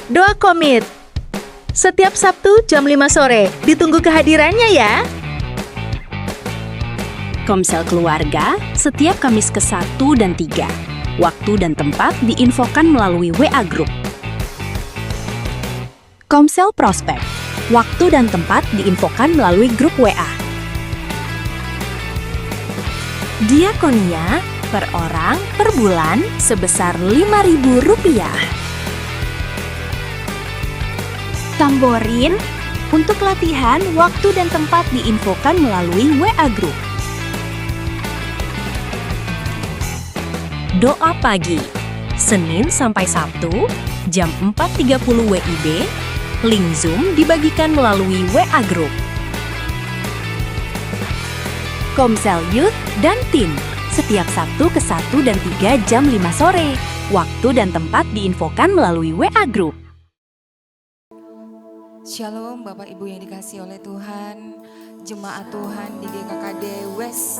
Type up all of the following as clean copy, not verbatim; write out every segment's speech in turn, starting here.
Doa Komit. Setiap Sabtu jam 5 sore, ditunggu kehadirannya ya. Komsel Keluarga setiap Kamis ke-1 dan 3. Waktu dan tempat diinfokan melalui WA Group. Komsel Prospek. Waktu dan tempat diinfokan melalui grup WA. Diakonia per orang per bulan sebesar Rp5.000. Tamborin untuk latihan waktu dan tempat diinfokan melalui WA Group. Doa pagi, Senin sampai Sabtu, jam 4.30 WIB, link Zoom dibagikan melalui WA Group. Komsel Youth dan Teen, setiap Sabtu ke-1 dan 3 jam 5 sore. Waktu dan tempat diinfokan melalui WA Group. Shalom Bapak Ibu yang dikasihi oleh Tuhan, jemaat Tuhan di GKKD West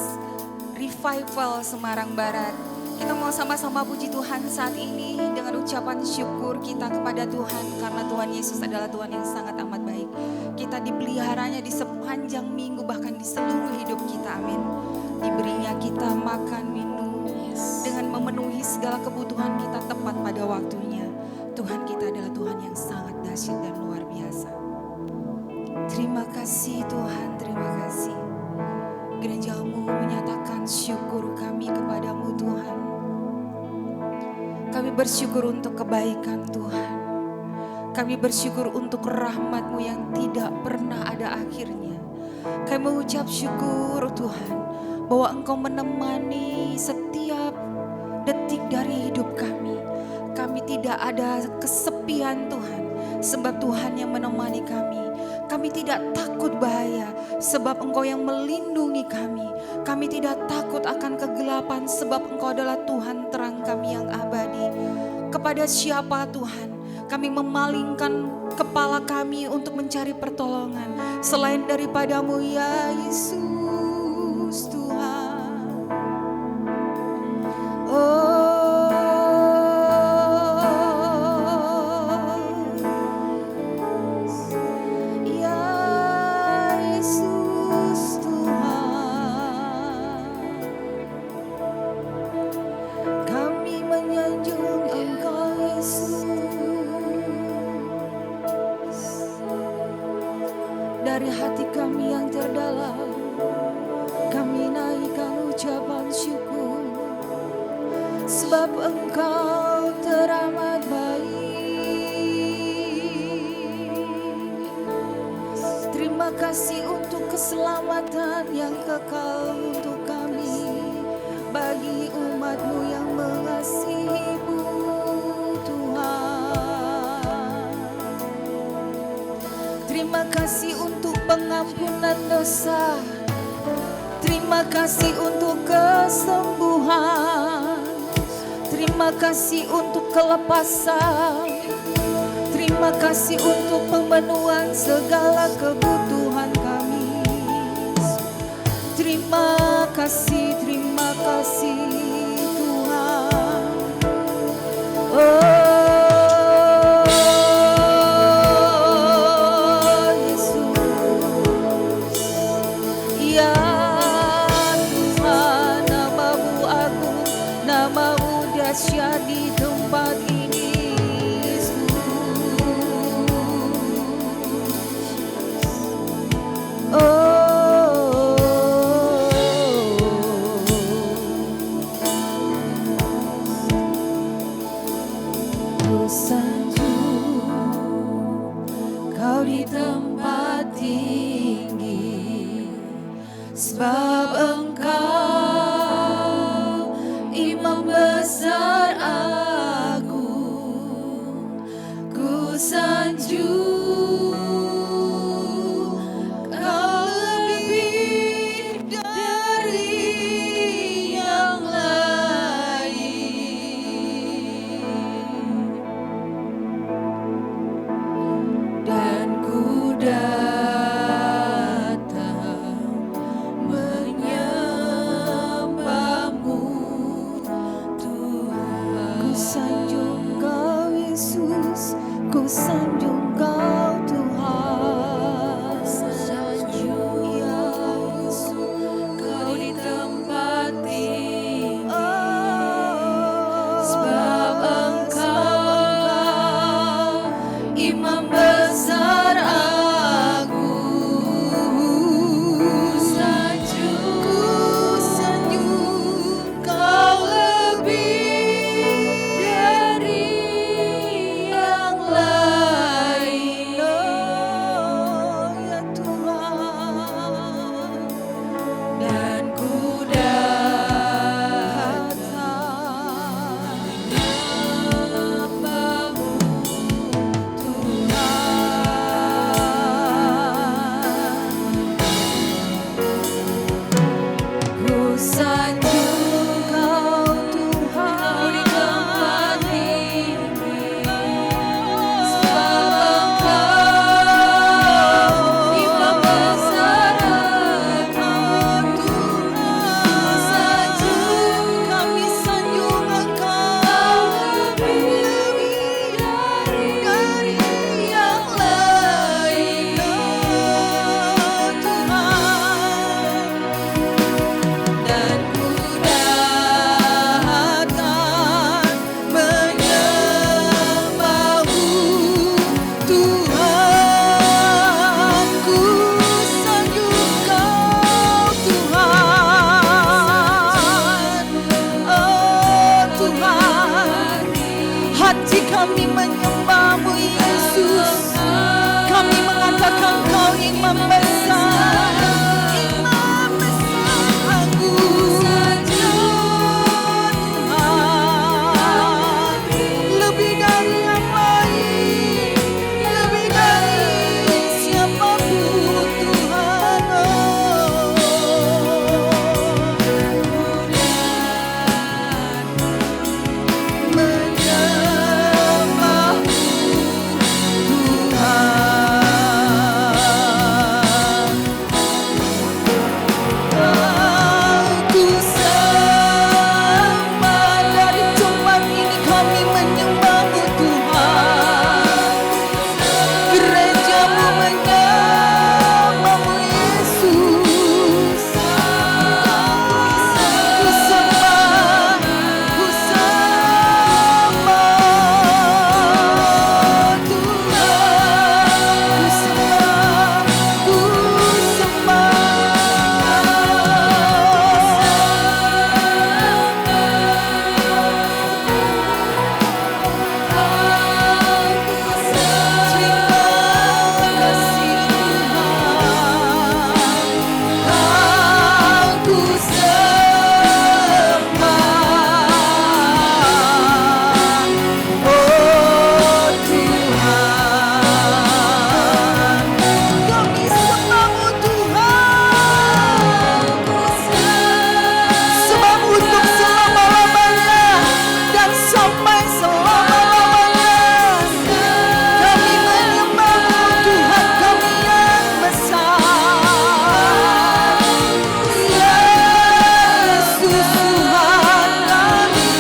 Revival Semarang Barat. Kita mau sama-sama puji Tuhan saat ini dengan ucapan syukur kita kepada Tuhan karena Tuhan Yesus adalah Tuhan yang sangat amat baik. Kita dipeliharanya di sepanjang minggu bahkan di seluruh hidup kita, amin. Diberinya kita makan, minum, dengan memenuhi segala kebutuhan kita tepat pada waktunya. Tuhan kita adalah Tuhan yang sangat dahsyat dan luar biasa. Terima kasih Tuhan, terima kasih. Gerejamu menyatakan syukur kami kepadamu Tuhan. Kami bersyukur untuk kebaikan Tuhan. Kami bersyukur untuk rahmat-Mu yang tidak pernah ada akhirnya. Kami mengucap syukur Tuhan bahwa Engkau menemani setiap detik dari hidup kami. Kami tidak ada kesepian Tuhan, sebab Tuhan yang menemani kami. Kami tidak takut bahaya, sebab Engkau yang melindungi kami. Kami tidak takut akan kegelapan, sebab Engkau adalah Tuhan terang kami yang abadi. Kepada siapa Tuhan kami memalingkan kepala kami untuk mencari pertolongan selain daripada-Mu ya Yesus Tuhan. Oh dari hati kami yang terdalam, kami naikkan ucapan syukur, sebab Engkau teramat baik. Terima kasih untuk keselamatan yang kekal untuk kami, bagi umat-Mu yang mengasihi-Mu Tuhan. Terima kasih untuk pengampunan dosa. Terima kasih untuk kesembuhan. Terima kasih untuk kelepasan. Terima kasih untuk pemenuhan segala kebutuhan kami. Terima kasih Tuhan. Oh dahsyat di tempat ini Yesus. Oh, ku sanjung Kau di tempat tinggi, sebab Engkau Imam besar agung. Ku sanjung Kau lebih dari yang lain, dan ku datang menyembahmu Tuhan. Ku sanjung Kau Yesus, ku sanjung Kau Tuhan. Ya Yesus, Kau di tempat tinggi, sebab Engkau Imam besar agung. Ku sanjung Kau lebih dari yang lain, ya Tuhan. Dan ku datang menyembahmu Tuhan. Ku sanjung Kau Tuhan, Kau di tempat tinggi, sebab Engkau Imam besar agung. Ku sanjung, kami sanjung Engkau lebih dari yang lain, Tuhan. Dan ku datang menyembahmu Tuhan. Ku sanjung Kau Tuhan. Oh Tuhan, hati kami menyembahmu Yesus. Kami mengatakan Kau Imam besar, Imam besar agung. Tuhan, lebih dari yang lain, lebih dari siapapun Tuhan. Menyembahmu Tuhan. Ku sembah dari tempat ini, kami menyembahmu Tuhan. Gerejamu menyembahmu Yesus. Ku sembah Tuhan. Ku sebab untuk selama-lamanya dan sampai selama-lamanya kami menyembahmu Tuhan kami yang besar. Yesus Tuhan kami,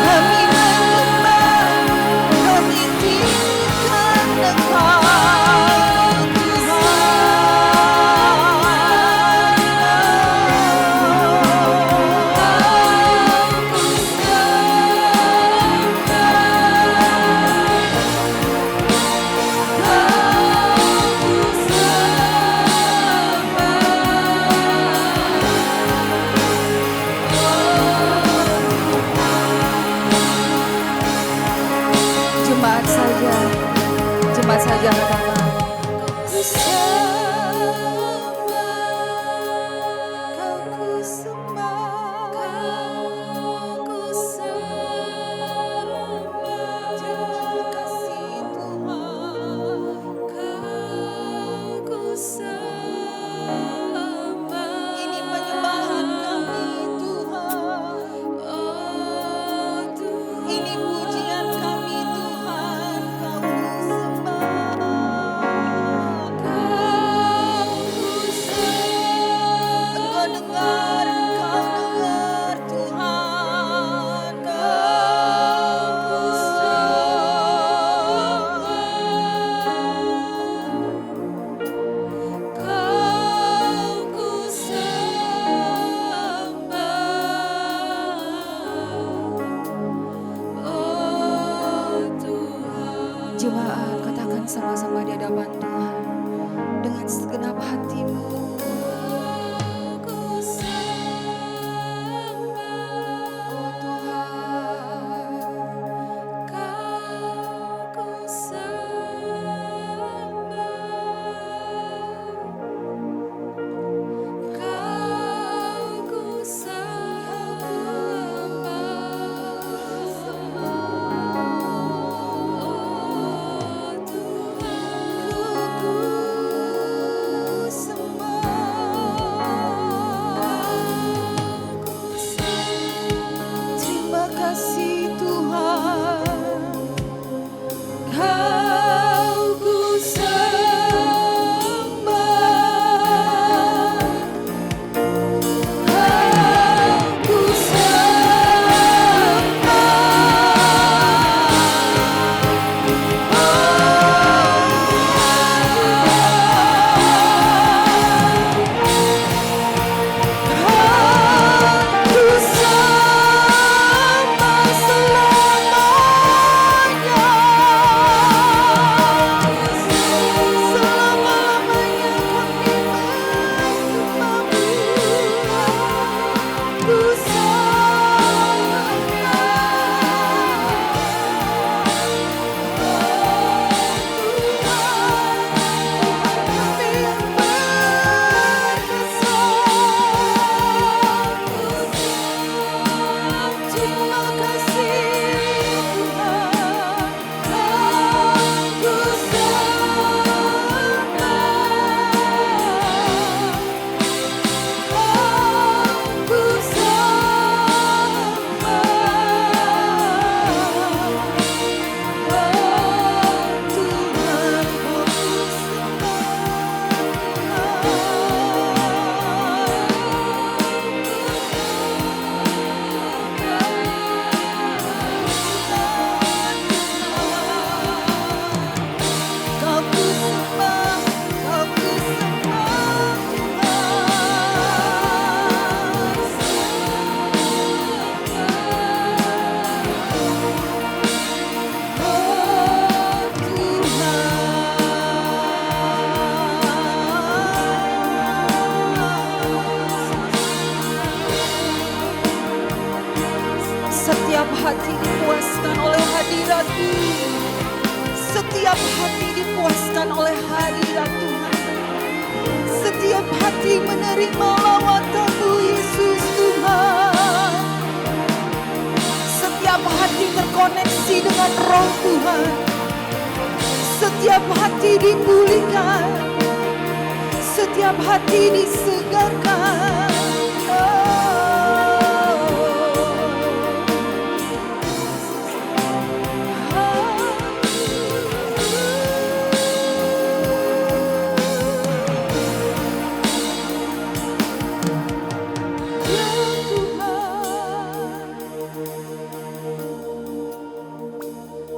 kami menyembah, kami tinggikan Engkau Jemaat saja katakan, ku sembah, Kau ku sembah, Kau ku sembah. Terima kasih Tuhan, Kau ku sembah. Ini penyembahan kami Tuhan. Oh Tuhan, ini pujian kami Tuhan. Kau ku sembah. Jemaat, katakan sama-sama di hadapan Tuhan dengan segenap hatimu. Oh Tuhan, terima kasih Tuhan, Kau ku sembah, Kau ku Setiap hati dipuaskan oleh hadirat-Mu. Setiap hati dipuaskan oleh hadirat Tuhan. Setiap hati menerima lawatan-Mu Yesus Tuhan. Setiap hati terkoneksi dengan Roh Tuhan. Setiap hati dipulihkan. Setiap hati disegarkan.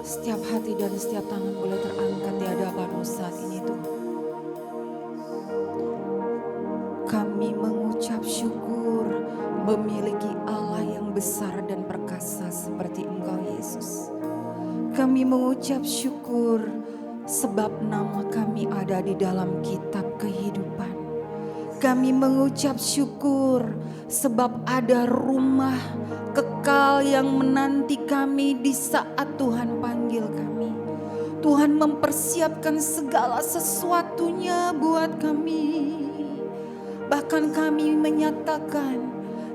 Setiap hati dan setiap tangan boleh terangkat di hadapan-Mu saat ini Tuhan. Kami mengucap syukur memiliki Allah yang besar dan perkasa seperti Engkau Yesus. Kami mengucap syukur sebab nama kami ada di dalam kitab kehidupan. Kami mengucap syukur sebab ada rumah kekal yang menanti kami di saat Tuhan panggil kami. Tuhan mempersiapkan segala sesuatunya buat kami. Bahkan kami menyatakan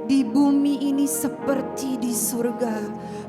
di bumi ini seperti di surga.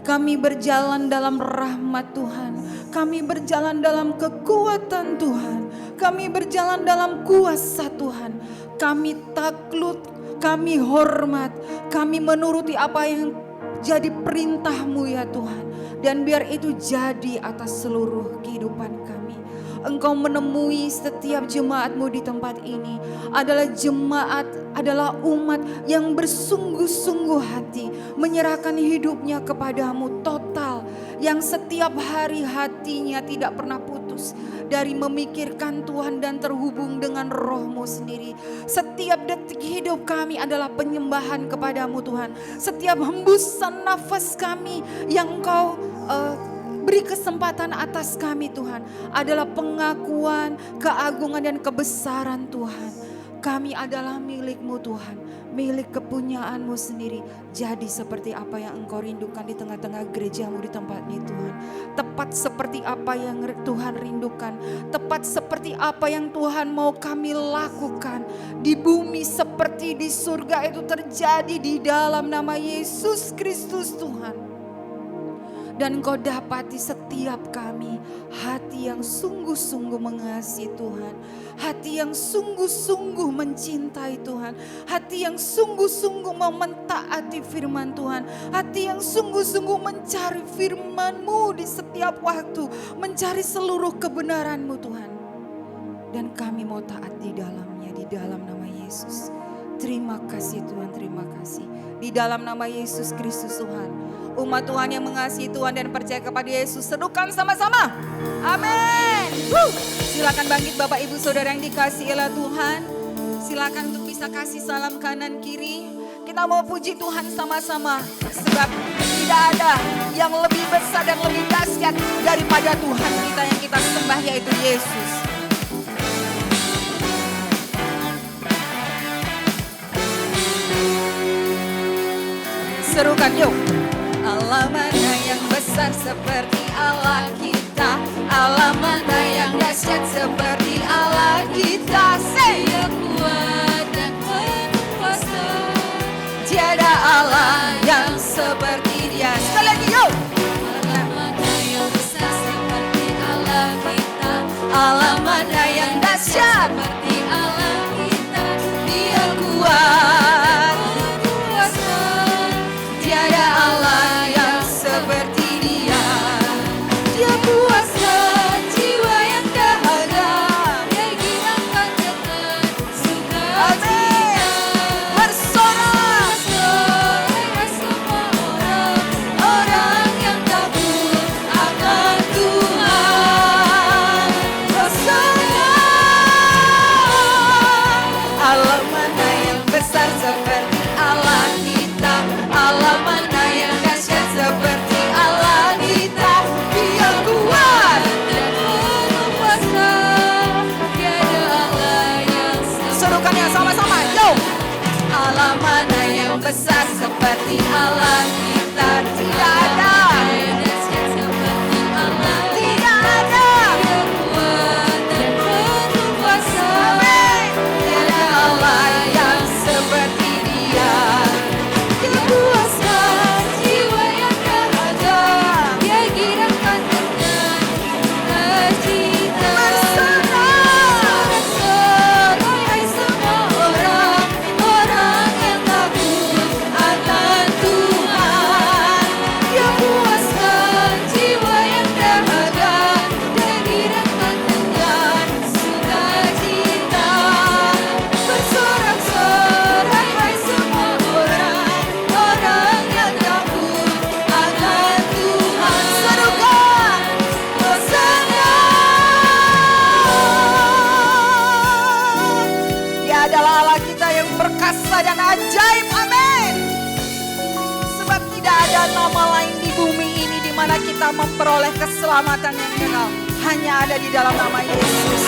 Kami berjalan dalam rahmat Tuhan. Kami berjalan dalam kekuatan Tuhan. Kami berjalan dalam kuasa Tuhan. Kami takluk, kami hormat, kami menuruti apa yang jadi perintah-Mu ya Tuhan. Dan biar itu jadi atas seluruh kehidupan kami. Engkau menemui setiap jemaat-Mu di tempat ini. Adalah jemaat, adalah umat yang bersungguh-sungguh hati. Menyerahkan hidupnya kepada-Mu total. Yang setiap hari hatinya tidak pernah putus. Dari memikirkan Tuhan dan terhubung dengan Roh-Mu sendiri. Setiap detik hidup kami adalah penyembahan kepada-Mu Tuhan. Setiap hembusan nafas kami yang Engkau beri kesempatan atas kami Tuhan adalah pengakuan keagungan dan kebesaran Tuhan. Kami adalah milik-Mu Tuhan, milik kepunyaan-Mu sendiri. Jadi seperti apa yang Engkau rindukan di tengah-tengah gereja-Mu di tempat ini Tuhan. Tepat seperti apa yang Tuhan rindukan. Tepat seperti apa yang Tuhan mau kami lakukan. Di bumi seperti di surga itu terjadi di dalam nama Yesus Kristus Tuhan. Dan Engkau dapati setiap kami hati yang sungguh-sungguh mengasihi Tuhan. Hati yang sungguh-sungguh mencintai Tuhan. Hati yang sungguh-sungguh mau mentaati firman Tuhan. Hati yang sungguh-sungguh mencari firman-Mu di setiap waktu. Mencari seluruh kebenaran-Mu Tuhan. Dan kami mau taat di dalamnya, di dalam nama Yesus. Terima kasih Tuhan, terima kasih. Di dalam nama Yesus Kristus Tuhan. Umat Tuhan yang mengasihi Tuhan dan percaya kepada Yesus, serukan sama-sama. Amin. Silakan bangkit Bapak Ibu Saudara yang dikasihi oleh Tuhan. Silakan untuk bisa kasih salam kanan kiri. Kita mau puji Tuhan sama-sama. Sebab tidak ada yang lebih besar dan lebih dahsyat daripada Tuhan kita yang kita sembah, yaitu Yesus. Serukan yuk. Allah mana yang besar seperti Allah kita. Allah mana yang dahsyat seperti Allah kita. Dia kuat dan penuh kuasa. Tiada Allah yang seperti Dia. Sekali lagi yuk. Allah mana yang besar seperti Allah kita. Allah mana yang dahsyat seperti Allah kita. Dia kuat penuh kuasa. Tiada Allah seperti Dia. Dia puaskan jiwa yang dahaga. Dia girangkan dengan sukacita. Bersorak-sorai semua orang yang takut akan Tuhan. Bersorak. Allah mana yang besar seperti Allah kita. Allah mana yang dahsyat seperti Allah kita. Dia kuat dan penuh kuasa. Tiada Allah yang serukannya sama-sama. Yo. Allah mana yang besar seperti Allah kita. Tidak ada yang dahsyat seperti Allah. Tidak ada. Dia kuat dan penuh kuasa. Tiada Allah yang seperti Dia. Dia puaskan jiwa yang dahaga. Dia girangkan dengan sukacita. Bersorak-sorai semua orang yang takut akan Tuhan. Dia puaskan jiwa yang dahaga. Dia girangkan dengan sukacita. Bersorak-sorai semua orang yang takut akan Tuhan. Serukan Hosana. Dia adalah Allah kita yang perkasa dan ajaib. Amin. Sebab tidak ada nama lain di bumi ini di mana kita memperoleh keselamatan yang kekal. Hanya ada di dalam nama Yesus.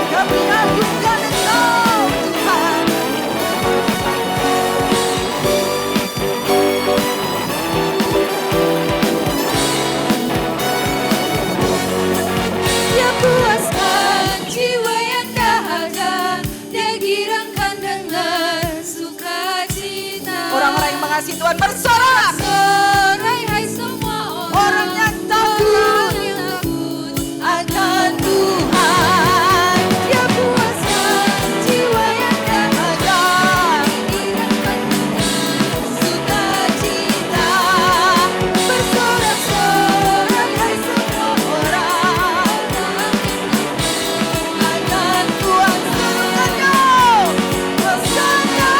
Kami agungkan Engkau Tuhan. Dia puaskan jiwa yang dahaga. Dia girangkan dengan sukacita. Orang-orang yang mengasihi Tuhan bersorak. Sorai hai semua orang yang takut akan Tuhan. Dia puaskan jiwa yang dahaga. Girangkan dengan sukacita. Bersorak-sorai hai semua orang akan Tuhan. Serukan Hosana.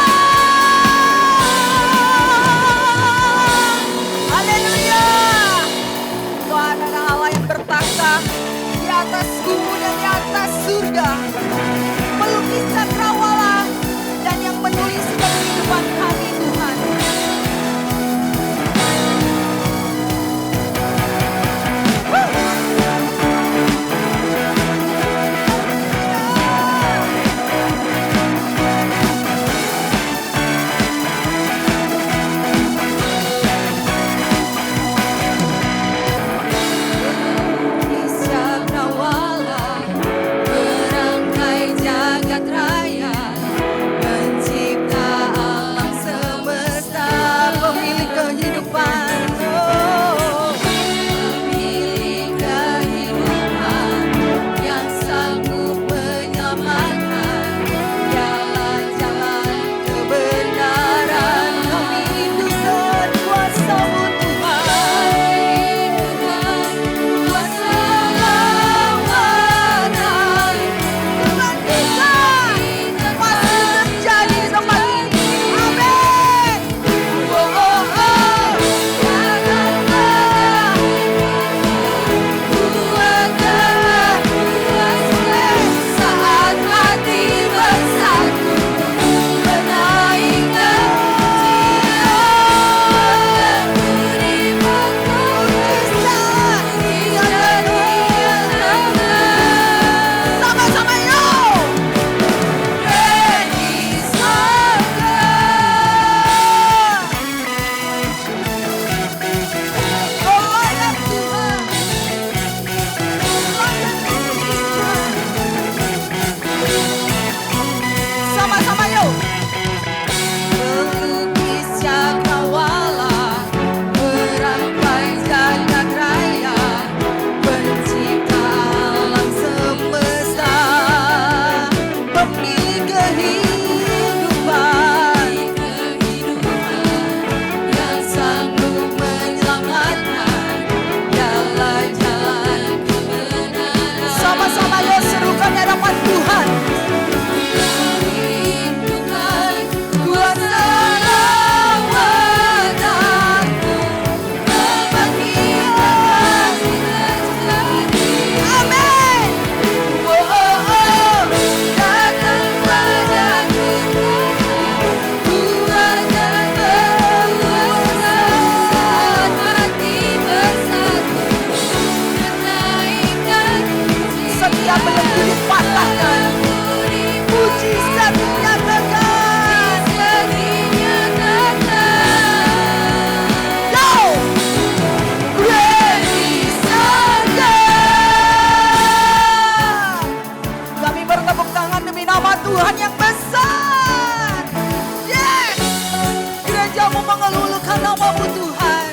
mau mengelulukan nama-Mu Tuhan.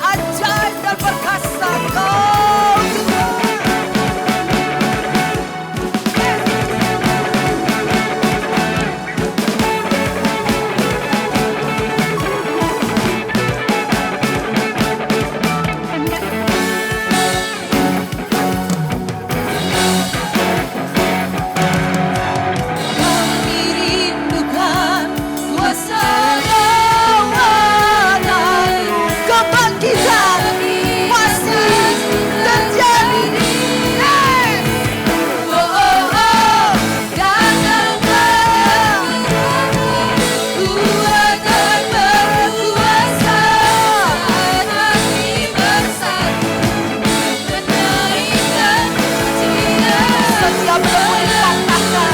Ajaib dan perkasa Kau Tuhan. Kami rindukan kuasa lawanan, kebangkitan masih terjadi. Yes. Oh, oh, oh. Datanglah Tuhan dan berkuasa, hati bersatu menaikkan cinta. Setiap lembu dipatahkan,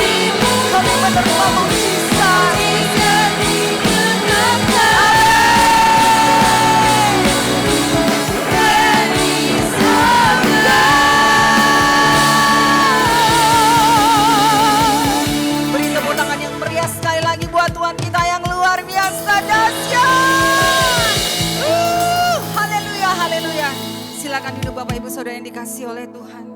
kami menerima mujizat. Beri tepuk tangan yang meriah sekali lagi buat Tuhan kita yang luar biasa dahsyat. Haleluya, haleluya. Silakan duduk Bapak Ibu Saudara yang dikasihi oleh Tuhan.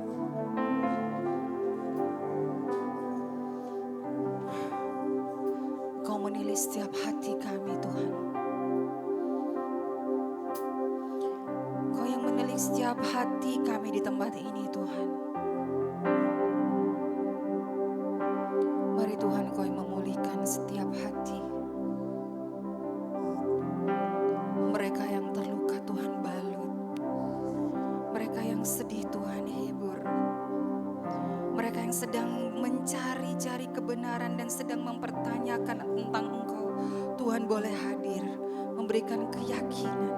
Kau menilik setiap hati kami Tuhan. Kau yang menilik setiap hati kami di tempat ini Tuhan. Mari Tuhan Kau yang memulihkan setiap hati. Mereka yang terluka Tuhan balut. Mereka yang sedih Tuhan hibur. Mereka yang sedang mencari-cari kebenaran dan sedang mempertanyakan tentang Engkau. Tuhan boleh hadir, memberikan keyakinan.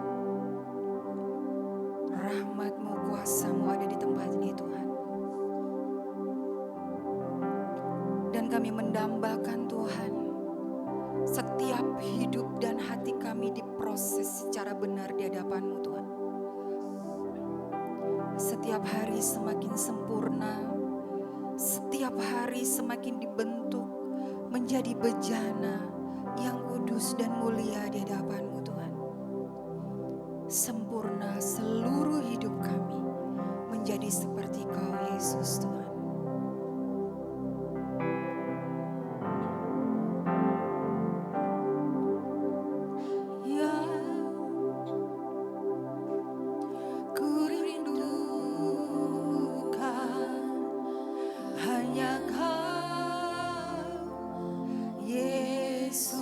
Rahmat-Mu, kuasa-Mu ada di tempat ini Tuhan. Dan kami mendambakan Tuhan, setiap hidup dan hati kami diproses secara benar di hadapan-Mu Tuhan. Setiap hari semakin sempurna, setiap hari semakin dibentuk menjadi bejana yang kudus dan mulia di hadapan-Mu Tuhan. Sempurna seluruh hidup kami menjadi seperti Kau Yesus Tuhan. Ya, ku rindukan hanya Kau Yesus.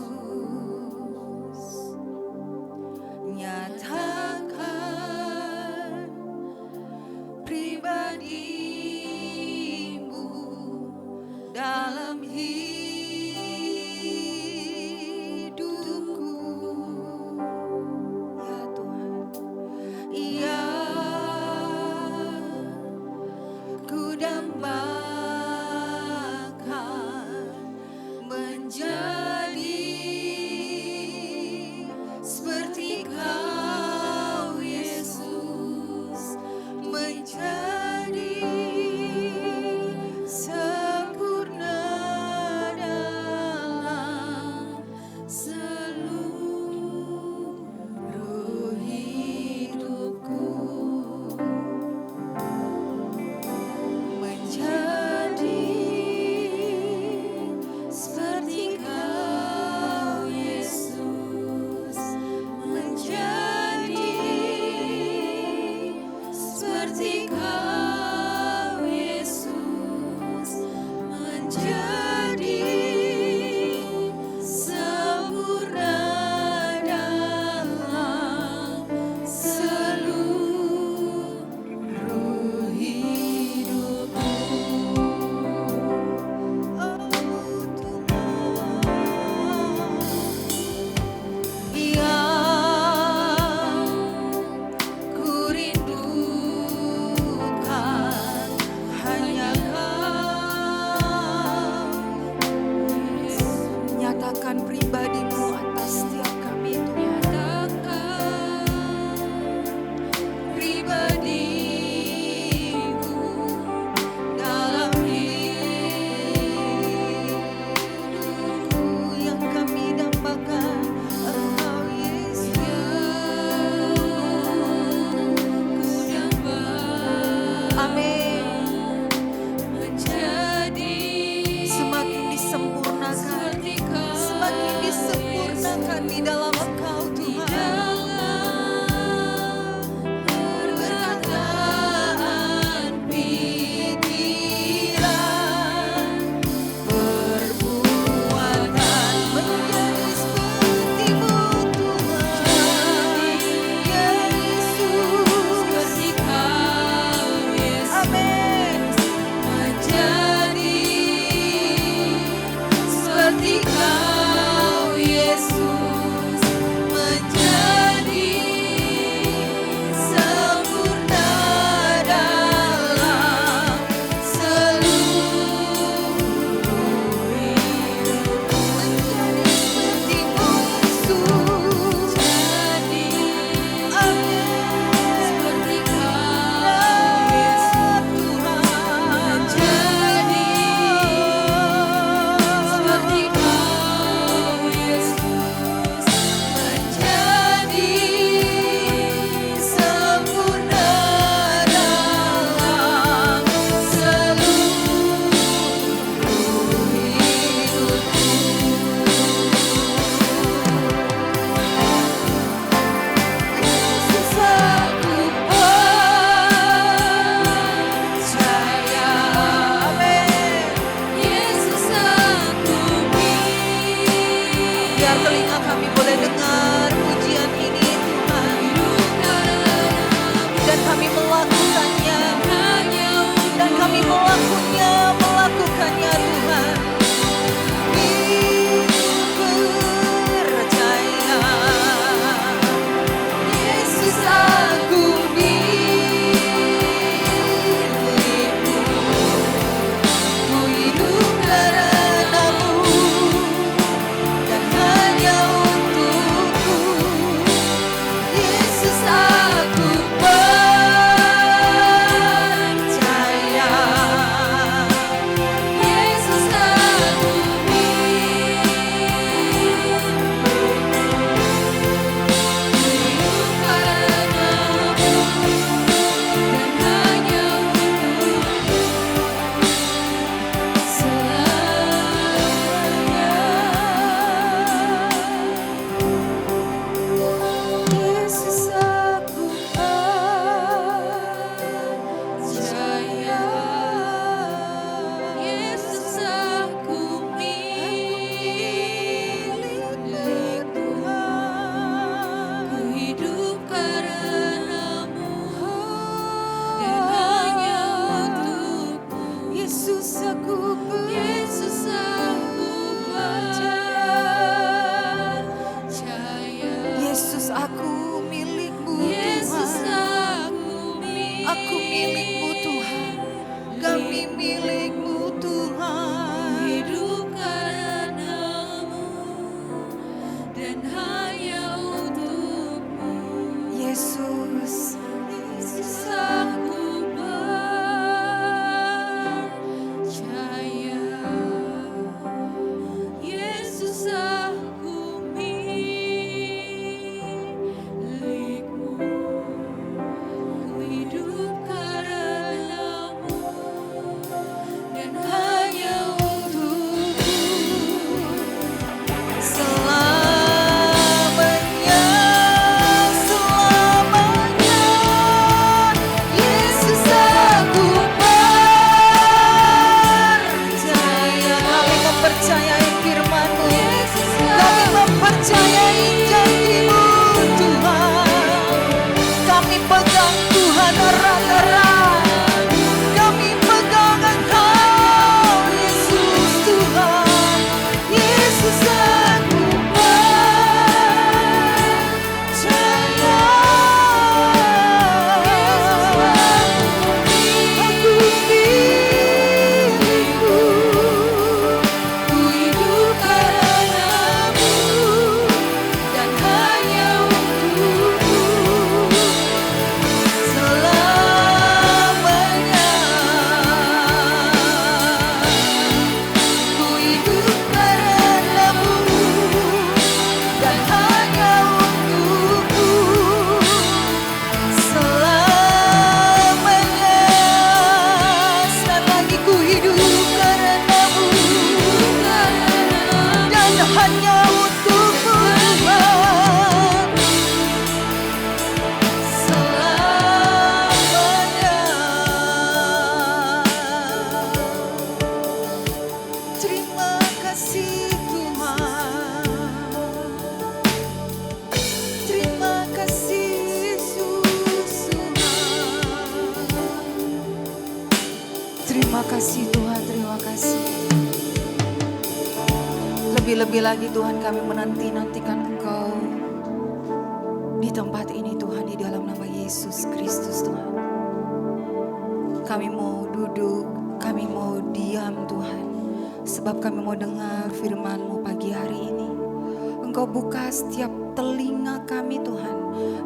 Yesus, aku milik-Mu Tuhan. Aku milik-Mu Tuhan. Kami milik-Mu Tuhan. Hidup karena-Mu dan hanya untuk-Mu. Yesus, Yesus, aku percaya. Yesus, aku milik-Mu. Ku hidup karena-Mu dan hanya untuk-Mu. selamanya, selamanya. Yesus, aku percaya. Kami mempercayai firman-Mu. Kami mempercayai janji-Mu Tuhan. Kami pegang Tuhan erat-erat. Kami pegang Engkau Yesus Tuhan. Yesus, aku percaya. Aku milik-Mu. Ku hidup karena-Mu dan hanya untuk-Mu. Selamanya ku hidup karena-Mu dan hanya untuk-Mu. Selamanya, sekali lagi ku hidup karena-Mu dan hanya untuk-Mu Tuhan. Selamanya. Terima kasih Tuhan. Terima kasih Yesus Tuhan. Terima kasih Tuhan, terima kasih. Lebih-lebih lagi Tuhan, kami menanti-nantikan Engkau di tempat ini Tuhan, di dalam nama Yesus Kristus Tuhan. Kami mau duduk, kami mau diam Tuhan, sebab kami mau dengar firman-Mu pagi hari ini. Engkau buka setiap telinga kami Tuhan,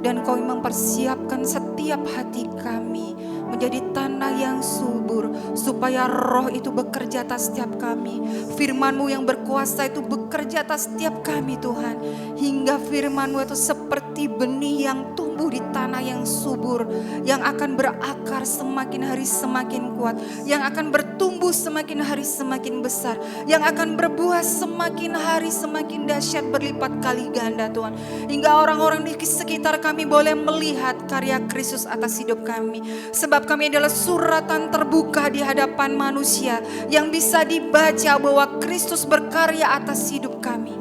dan Engkau mempersiapkan setiap hati kami menjadi tanah yang subur, supaya roh itu bekerja atas setiap kami. Firman-Mu yang berkuasa itu bekerja atas setiap kami Tuhan, hingga firman-Mu itu seperti benih yang tumbuh di tanah yang subur, yang akan berakar semakin hari semakin kuat, yang akan bertumbuh semakin hari semakin besar, yang akan berbuah semakin hari semakin dahsyat berlipat kali ganda Tuhan. Hingga orang-orang di sekitar kami boleh melihat karya Kristus atas hidup kami. Sebab kami adalah suratan terbuka di hadapan manusia yang bisa dibaca bahwa Kristus berkarya atas hidup kami.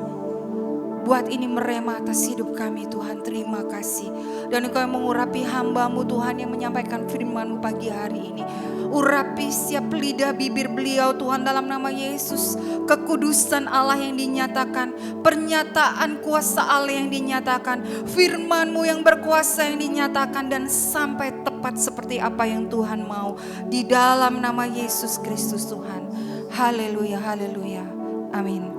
Buat ini merema atas hidup kami Tuhan, terima kasih. Dan Engkau yang mengurapi hamba-Mu Tuhan yang menyampaikan firman-Mu pagi hari ini. Urapi setiap lidah bibir beliau Tuhan dalam nama Yesus. Kekudusan Allah yang dinyatakan, pernyataan kuasa Allah yang dinyatakan, firman-Mu yang berkuasa yang dinyatakan, dan sampai tepat seperti apa yang Tuhan mau. Di dalam nama Yesus Kristus Tuhan. Haleluya, haleluya. Amin.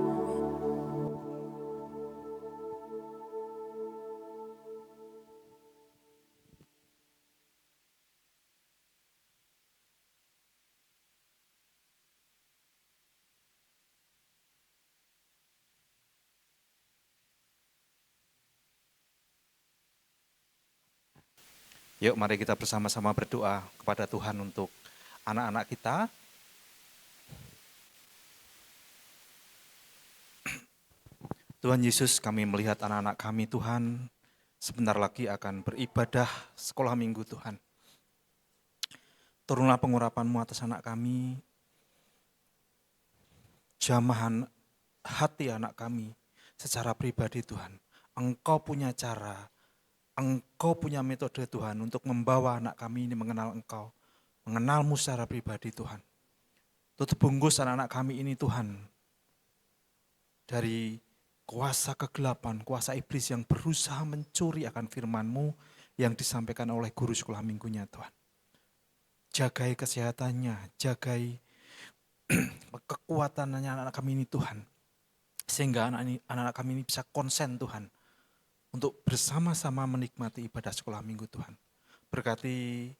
Yuk mari kita bersama-sama berdoa kepada Tuhan untuk anak-anak kita. Tuhan Yesus, kami melihat anak-anak kami Tuhan sebentar lagi akan beribadah sekolah minggu Tuhan. Turunlah pengurapan-Mu atas anak kami, jamahan hati anak kami secara pribadi Tuhan. Engkau punya cara, Engkau punya metode Tuhan untuk membawa anak kami ini mengenal Engkau, mengenal-Mu secara pribadi Tuhan. Tutup bungkus anak-anak kami ini Tuhan, dari kuasa kegelapan, kuasa iblis yang berusaha mencuri akan firman-Mu yang disampaikan oleh guru sekolah minggunya Tuhan. Jagai kesehatannya, jagai kekuatannya anak-anak kami ini Tuhan. Sehingga anak-anak kami ini bisa konsen Tuhan untuk bersama-sama menikmati ibadah sekolah minggu Tuhan. Berkati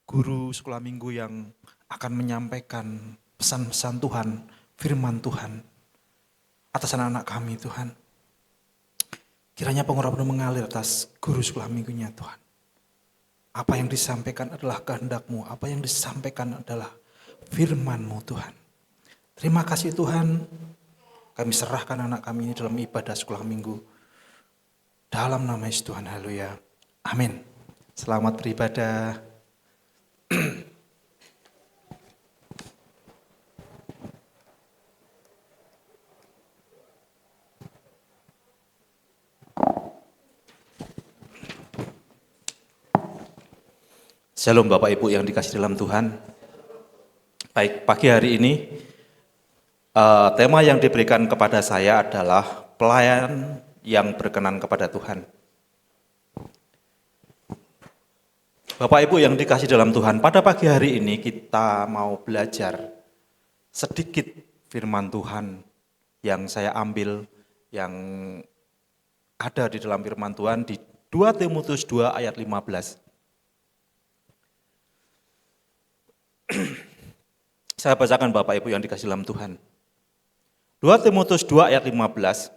guru sekolah minggu yang akan menyampaikan pesan-pesan Tuhan, firman Tuhan atas anak-anak kami Tuhan. Kiranya pengurapan mengalir atas guru sekolah minggunya Tuhan. Apa yang disampaikan adalah kehendak-Mu, apa yang disampaikan adalah firman-Mu Tuhan. Terima kasih Tuhan, kami serahkan anak kami ini dalam ibadah sekolah minggu. Dalam nama Yesus Tuhan, haleluya. Amin. Selamat beribadah. Shalom Bapak Ibu yang dikasihi dalam Tuhan. Baik, pagi hari ini tema yang diberikan kepada saya adalah pelayan yang berkenan kepada Tuhan. Bapak Ibu yang dikasihi dalam Tuhan, pada pagi hari ini kita mau belajar sedikit firman Tuhan yang saya ambil, yang ada di dalam firman Tuhan di 2 Timotius 2 ayat 15. Saya bacakan Bapak Ibu yang dikasihi dalam Tuhan. 2 Timotius 2 ayat 15.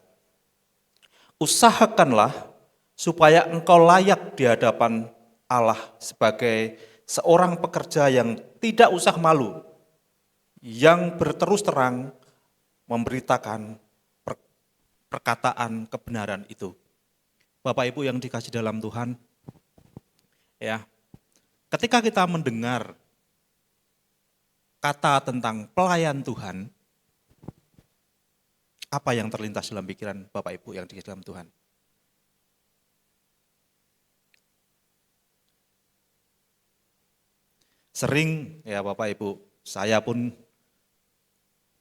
Usahakanlah supaya engkau layak di hadapan Allah sebagai seorang pekerja yang tidak usah malu, yang berterus terang memberitakan perkataan kebenaran itu. Bapak Ibu yang dikasihi dalam Tuhan, ya, ketika kita mendengar kata tentang pelayan Tuhan, apa yang terlintas dalam pikiran Bapak Ibu yang di dalam Tuhan? Sering ya Bapak Ibu, saya pun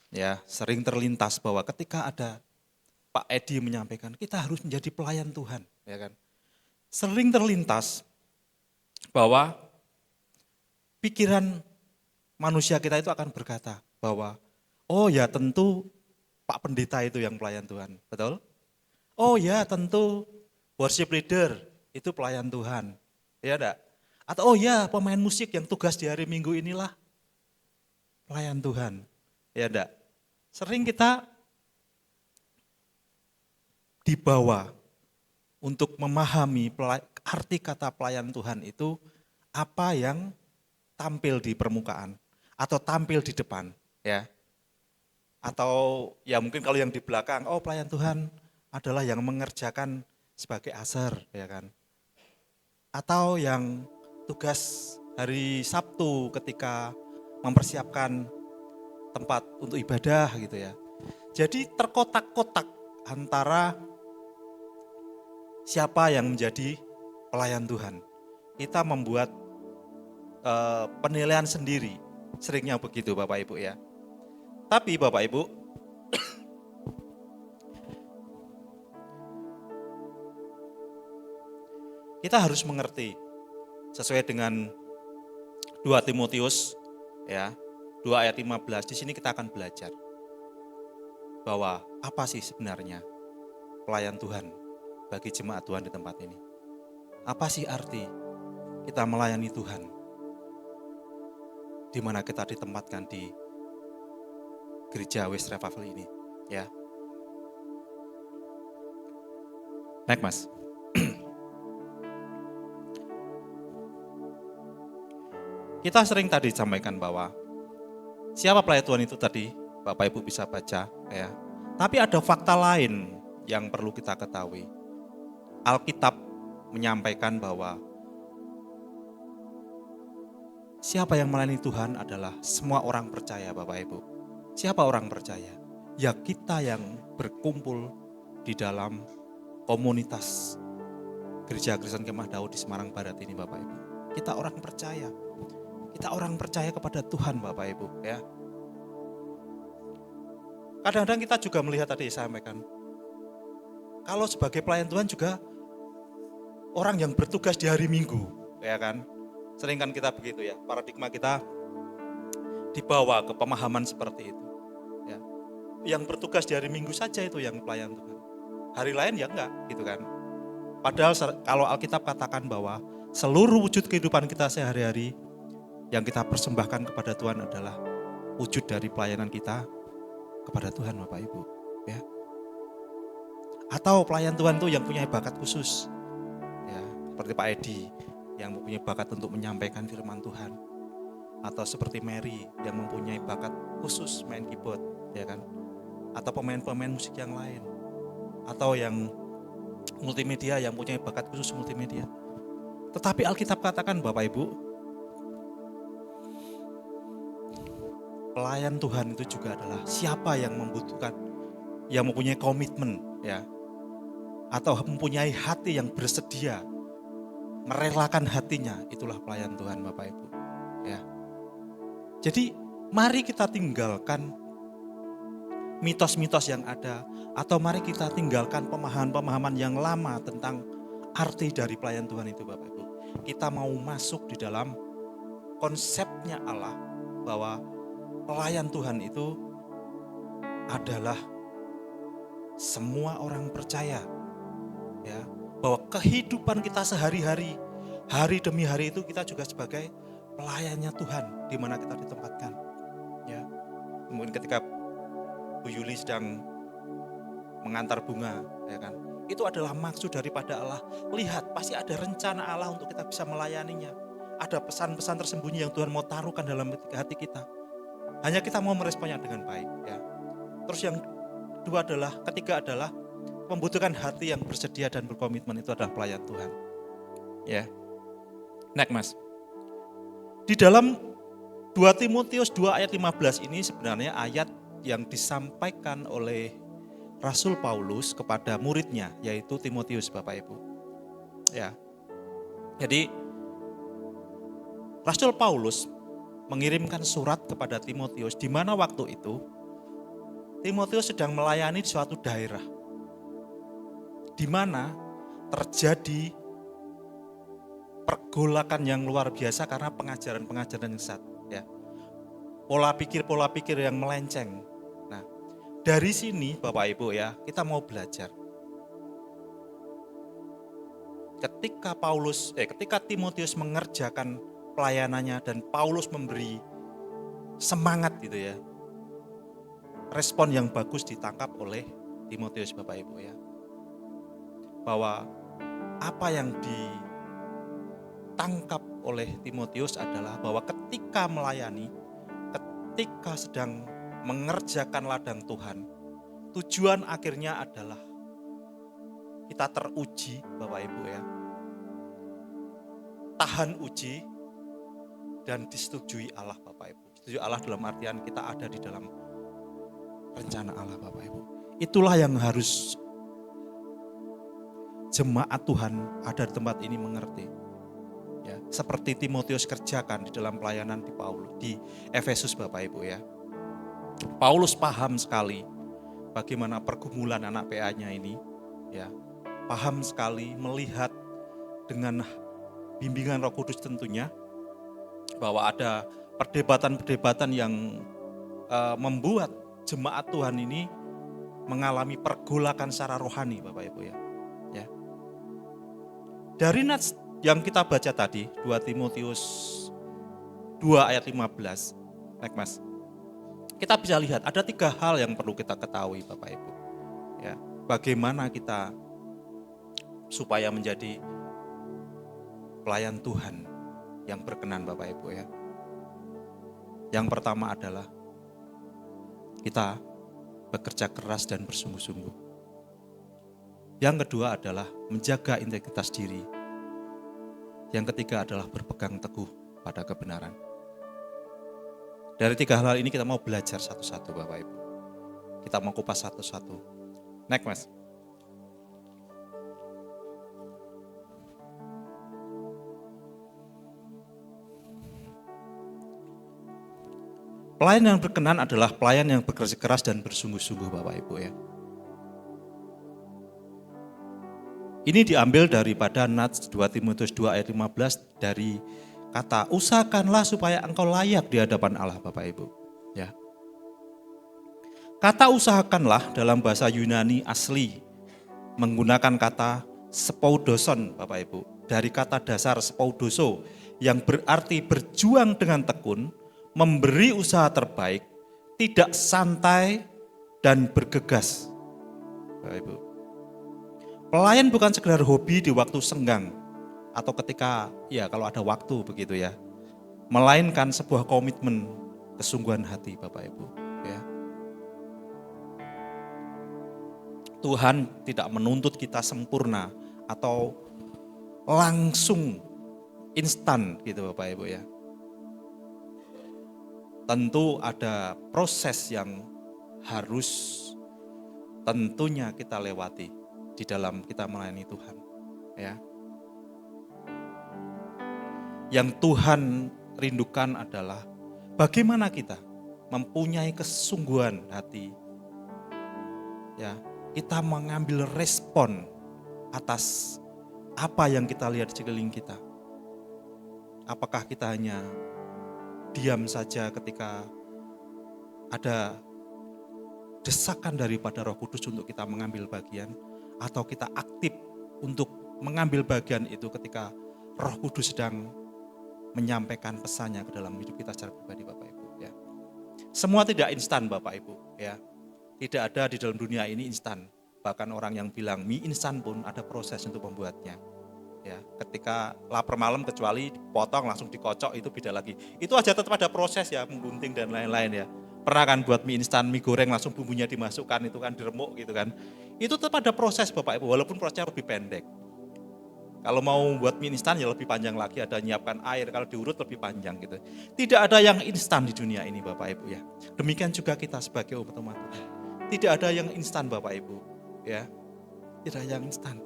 ya sering terlintas bahwa ketika ada Pak Edi menyampaikan kita harus menjadi pelayan Tuhan, ya kan? Sering terlintas bahwa pikiran manusia kita itu akan berkata bahwa, oh ya tentu Pak Pendeta itu yang pelayan Tuhan, betul? Oh ya tentu worship leader itu pelayan Tuhan, ya enggak? Atau oh ya pemain musik yang tugas di hari Minggu inilah pelayan Tuhan, ya enggak? Sering kita dibawa untuk memahami arti kata pelayan Tuhan itu apa yang tampil di permukaan atau tampil di depan, ya. Atau ya mungkin kalau yang di belakang, oh pelayan Tuhan adalah yang mengerjakan sebagai asar, ya kan. Atau yang tugas hari Sabtu ketika mempersiapkan tempat untuk ibadah gitu ya. Jadi terkotak-kotak antara siapa yang menjadi pelayan Tuhan. Kita membuat penilaian sendiri, seringnya begitu Bapak Ibu ya. Tapi Bapak Ibu, kita harus mengerti sesuai dengan 2 Timotius ya, 2 ayat 15, di sini kita akan belajar bahwa apa sih sebenarnya pelayan Tuhan bagi jemaat Tuhan di tempat ini. Apa sih arti kita melayani Tuhan? Di mana kita ditempatkan di gereja West Revival ini, ya. Naik Mas. Kita sering tadi sampaikan bahwa siapa pelayan Tuhan itu tadi, Bapak Ibu bisa baca, ya. Tapi ada fakta lain yang perlu kita ketahui. Alkitab menyampaikan bahwa siapa yang melayani Tuhan adalah semua orang percaya, Bapak Ibu. Siapa orang percaya? Ya kita yang berkumpul di dalam komunitas Gereja Kristen Kemah Daud di Semarang Barat ini, Bapak Ibu. Kita orang percaya. Kita orang percaya kepada Tuhan, Bapak Ibu, ya. Kadang-kadang kita juga melihat tadi saya sampaikan kalau sebagai pelayan Tuhan juga orang yang bertugas di hari Minggu, ya kan? Sering kan kita begitu ya, paradigma kita dibawa ke pemahaman seperti itu. Ya. Yang bertugas di hari Minggu saja itu yang pelayan Tuhan. Hari lain ya enggak, gitu kan. Padahal kalau Alkitab katakan bahwa seluruh wujud kehidupan kita sehari-hari yang kita persembahkan kepada Tuhan adalah wujud dari pelayanan kita kepada Tuhan, Bapak Ibu. Ya. Atau pelayan Tuhan itu yang punya bakat khusus, ya, seperti Pak Edi yang mempunyai bakat untuk menyampaikan firman Tuhan, atau seperti Mary yang mempunyai bakat khusus main keyboard, ya kan, atau pemain-pemain musik yang lain, atau yang multimedia yang punya bakat khusus multimedia. Tetapi Alkitab katakan, Bapak Ibu, pelayan Tuhan itu juga adalah siapa yang membutuhkan, yang mempunyai komitmen, ya, atau mempunyai hati yang bersedia merelakan hatinya, itulah pelayan Tuhan, Bapak Ibu. Ya. Jadi mari kita tinggalkan mitos-mitos yang ada, atau mari kita tinggalkan pemahaman-pemahaman yang lama tentang arti dari pelayan Tuhan itu, Bapak Ibu. Kita mau masuk di dalam konsepnya Allah bahwa pelayan Tuhan itu adalah semua orang percaya, ya, bahwa kehidupan kita sehari-hari, hari demi hari itu kita juga sebagai pelayannya Tuhan di mana kita ditempatkan. Ya, mungkin ketika Bu Yuli sedang mengantar bunga, ya kan, itu adalah maksud daripada Allah. Lihat, pasti ada rencana Allah untuk kita bisa melayaninya. Ada pesan-pesan tersembunyi yang Tuhan mau taruhkan dalam hati kita. Hanya kita mau meresponnya dengan baik. Ya. Terus yang ketiga adalah membutuhkan hati yang bersedia dan berkomitmen, itu adalah pelayan Tuhan. Ya. Next, Mas. Di dalam 2 Timotius 2 ayat 15 ini sebenarnya ayat yang disampaikan oleh Rasul Paulus kepada muridnya, yaitu Timotius, Bapak Ibu. Ya. Jadi Rasul Paulus mengirimkan surat kepada Timotius, di mana waktu itu Timotius sedang melayani di suatu daerah di mana terjadi pergolakan yang luar biasa karena pengajaran-pengajaran yang sesat, ya. Pola pikir yang melenceng. Nah, dari sini Bapak Ibu ya, kita mau belajar. Ketika Timotius mengerjakan pelayanannya dan Paulus memberi semangat gitu ya, respon yang bagus ditangkap oleh Timotius, Bapak Ibu ya. Bahwa apa yang ditangkap oleh Timotius adalah bahwa ketika melayani, ketika sedang mengerjakan ladang Tuhan, tujuan akhirnya adalah kita teruji, Bapak Ibu ya. Tahan uji dan disetujui Allah, Bapak Ibu. Disetujui Allah dalam artian kita ada di dalam rencana Allah, Bapak Ibu. Itulah yang harus jemaat Tuhan ada di tempat ini mengerti. Ya, seperti Timotius kerjakan di dalam pelayanan di Efesus, Bapak Ibu ya. Paulus paham sekali bagaimana pergumulan anak PA-nya ini, ya. Paham sekali melihat dengan bimbingan Roh Kudus tentunya bahwa ada perdebatan-perdebatan yang membuat jemaat Tuhan ini mengalami pergolakan secara rohani, Bapak Ibu ya. Ya. Dari nats yang kita baca tadi, 2 Timotius 2 ayat 15, naik Mas. Kita bisa lihat ada 3 hal yang perlu kita ketahui, Bapak Ibu. Ya, bagaimana kita supaya menjadi pelayan Tuhan yang berkenan, Bapak Ibu ya. Yang pertama adalah kita bekerja keras dan bersungguh-sungguh. Yang kedua adalah menjaga integritas diri. Yang ketiga adalah berpegang teguh pada kebenaran. Dari 3 hal ini kita mau belajar satu-satu, Bapak Ibu. Kita mau kupas satu-satu. Next, Mas. Pelayan yang berkenan adalah pelayan yang bekerja keras dan bersungguh-sungguh, Bapak Ibu ya. Ini diambil daripada Nats 2 Timotius 2 ayat 15 dari kata usahakanlah supaya engkau layak di hadapan Allah Bapak Ibu. Ya. Kata usahakanlah dalam bahasa Yunani asli menggunakan kata spoudoson Bapak Ibu. Dari kata dasar spoudoso yang berarti berjuang dengan tekun, memberi usaha terbaik, tidak santai dan bergegas. Bapak Ibu. Pelayan bukan sekedar hobi di waktu senggang atau ketika ya kalau ada waktu begitu ya. Melainkan sebuah komitmen kesungguhan hati Bapak Ibu, ya. Tuhan tidak menuntut kita sempurna atau langsung instan gitu Bapak Ibu ya. Tentu ada proses yang harus tentunya kita lewati di dalam kita melayani Tuhan, ya. Yang Tuhan rindukan adalah bagaimana kita mempunyai kesungguhan hati, ya, kita mengambil respon atas apa yang kita lihat di sekeliling kita. Apakah kita hanya diam saja ketika ada desakan daripada Roh Kudus untuk kita mengambil bagian, atau kita aktif untuk mengambil bagian itu ketika Roh Kudus sedang menyampaikan pesannya ke dalam hidup kita secara pribadi Bapak Ibu, ya. Semua tidak instan Bapak Ibu, ya. Tidak ada di dalam dunia ini instan. Bahkan orang yang bilang mie instan pun ada proses untuk membuatnya. Ya, ketika lapar malam kecuali dipotong langsung dikocok itu beda lagi. Itu aja tetap ada proses ya, menggunting dan lain-lain ya. Pernah kan buat mie instan, mie goreng langsung bumbunya dimasukkan itu kan diremuk gitu kan. Itu tetap ada proses Bapak Ibu, walaupun prosesnya lebih pendek. Kalau mau buat mie instan ya lebih panjang lagi, ada nyiapkan air, kalau diurut lebih panjang gitu. Tidak ada yang instan di dunia ini Bapak Ibu ya. Demikian juga kita sebagai umat Tuhan. Tidak ada yang instan Bapak Ibu, ya. Tidak ada yang instan.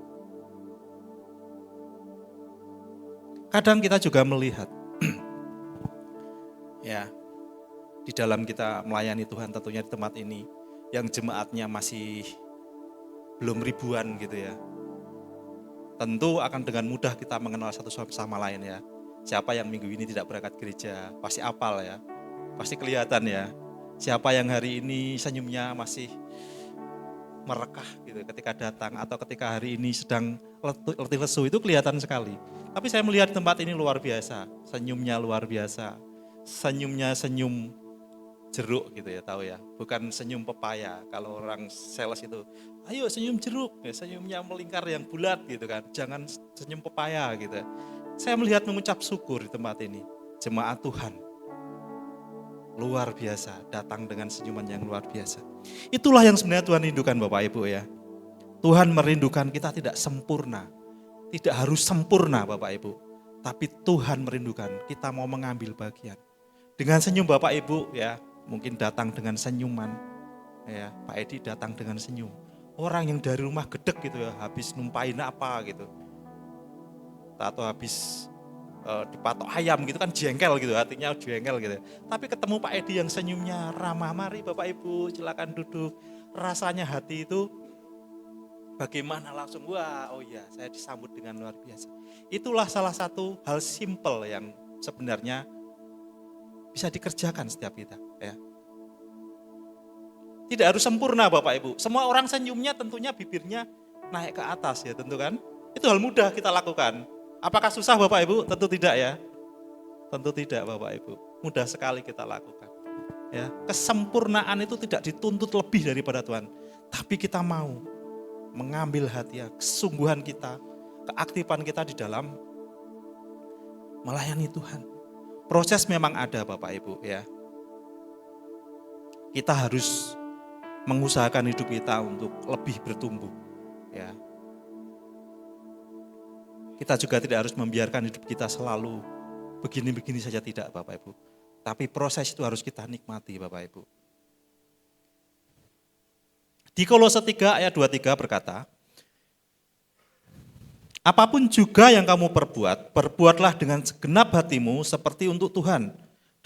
Kadang kita juga melihat ya, di dalam kita melayani Tuhan tentunya di tempat ini yang jemaatnya masih belum ribuan gitu ya. Tentu akan dengan mudah kita mengenal satu sama lain ya. Siapa yang minggu ini tidak berangkat gereja, pasti apal ya. Pasti kelihatan ya. Siapa yang hari ini senyumnya masih merekah gitu ketika datang, atau ketika hari ini sedang letih lesu, itu kelihatan sekali. Tapi saya melihat tempat ini luar biasa, senyumnya luar biasa. Senyumnya senyum jeruk gitu ya, tahu ya. Bukan senyum pepaya. Kalau orang sales itu, ayo senyum jeruk, ya, senyumnya melingkar yang bulat gitu kan. Jangan senyum pepaya gitu. Saya melihat mengucap syukur di tempat ini. Jemaat Tuhan luar biasa, datang dengan senyuman yang luar biasa. Itulah yang sebenarnya Tuhan rindukan Bapak Ibu ya. Tuhan merindukan kita tidak sempurna. Tidak harus sempurna Bapak Ibu. Tapi Tuhan merindukan kita mau mengambil bagian. Dengan senyum Bapak Ibu ya, mungkin datang dengan senyuman. Ya, Pak Edi datang dengan senyum. Orang yang dari rumah gedek gitu ya, habis numpain apa gitu. Atau habis dipatok ayam gitu kan jengkel gitu, hatinya jengkel gitu. Tapi ketemu Pak Edi yang senyumnya ramah, mari Bapak Ibu silakan duduk. Rasanya hati itu bagaimana langsung, wah oh iya saya disambut dengan luar biasa. Itulah salah satu hal simpel yang sebenarnya bisa dikerjakan setiap kita ya. Tidak harus sempurna Bapak Ibu. Semua orang senyumnya tentunya bibirnya naik ke atas ya tentu kan. Itu hal mudah kita lakukan. Apakah susah Bapak Ibu? Tentu tidak ya. Tentu tidak Bapak Ibu. Mudah sekali kita lakukan. Ya, kesempurnaan itu tidak dituntut lebih daripada Tuhan. Tapi kita mau mengambil hati, kesungguhan kita, keaktifan kita di dalam melayani Tuhan. Proses memang ada Bapak Ibu ya. Kita harus mengusahakan hidup kita untuk lebih bertumbuh ya. Kita juga tidak harus membiarkan hidup kita selalu begini-begini saja, tidak Bapak Ibu. Tapi proses itu harus kita nikmati Bapak Ibu. Di Kolose 3 ayat 23 berkata, apapun juga yang kamu perbuat, perbuatlah dengan segenap hatimu seperti untuk Tuhan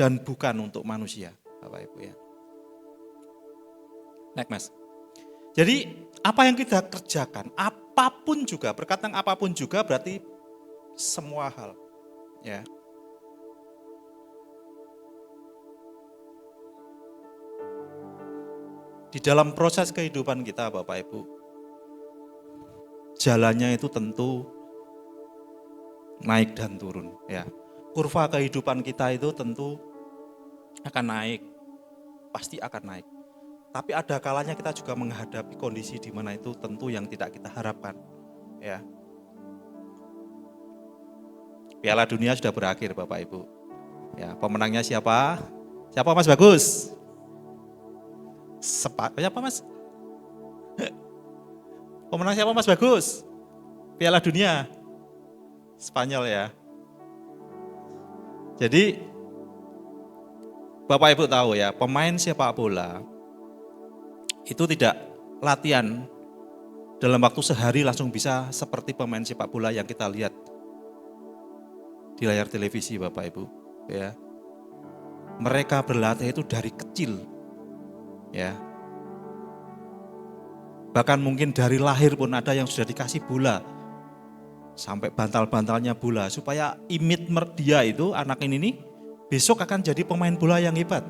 dan bukan untuk manusia. Bapak Ibu ya. Naik Mas. Jadi apa yang kita kerjakan, apapun juga, berkat yang apapun juga berarti semua hal. Ya. Di dalam proses kehidupan kita Bapak Ibu, jalannya itu tentu naik dan turun. Ya. Kurva kehidupan kita itu tentu akan naik, pasti akan naik. Tapi ada kalanya kita juga menghadapi kondisi di mana itu tentu yang tidak kita harapkan. Ya. Piala Dunia sudah berakhir Bapak Ibu. Ya, pemenangnya siapa? Siapa Mas Bagus? Siapa Mas? Pemenang siapa Mas Bagus? Piala Dunia. Spanyol ya. Jadi Bapak Ibu tahu ya, pemain sepak bola itu tidak latihan dalam waktu sehari langsung bisa seperti pemain sepak bola yang kita lihat di layar televisi Bapak Ibu. Ya. Mereka berlatih itu dari kecil. Ya. Bahkan mungkin dari lahir pun ada yang sudah dikasih bola. Sampai bantal-bantalnya bola supaya image dia itu anak ini nih besok akan jadi pemain bola yang hebat.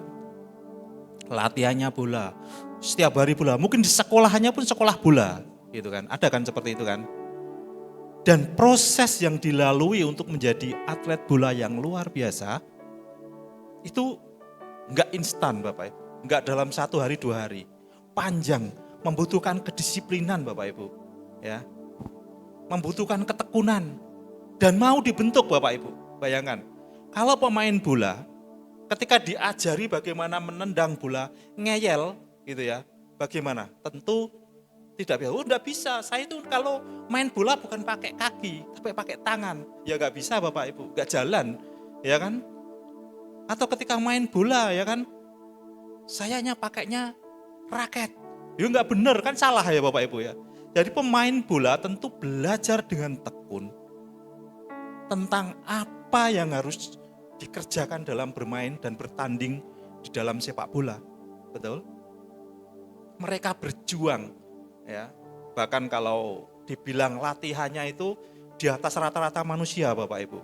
Latihannya bola, setiap hari bola, mungkin di sekolahannya pun sekolah bola, gitu kan. Ada kan seperti itu kan. Dan proses yang dilalui untuk menjadi atlet bola yang luar biasa itu enggak instan Bapak Ibu, enggak dalam 1 hari 2 hari. Panjang, membutuhkan kedisiplinan Bapak Ibu. Ya. Membutuhkan ketekunan dan mau dibentuk Bapak Ibu. Bayangkan, kalau pemain bola ketika diajari bagaimana menendang bola ngeyel gitu ya, bagaimana? Tentu tidak bisa. Oh, enggak bisa. Saya itu kalau main bola bukan pakai kaki, tapi pakai tangan. Ya enggak bisa Bapak Ibu, enggak jalan, ya kan? Atau ketika main bola ya kan, sayanya pakainya raket. Ya enggak benar kan, salah ya Bapak Ibu ya. Jadi pemain bola tentu belajar dengan tekun tentang apa yang harus dikerjakan dalam bermain dan bertanding di dalam sepak bola. Betul? Mereka berjuang ya. Bahkan kalau dibilang latihannya itu di atas rata-rata manusia Bapak Ibu.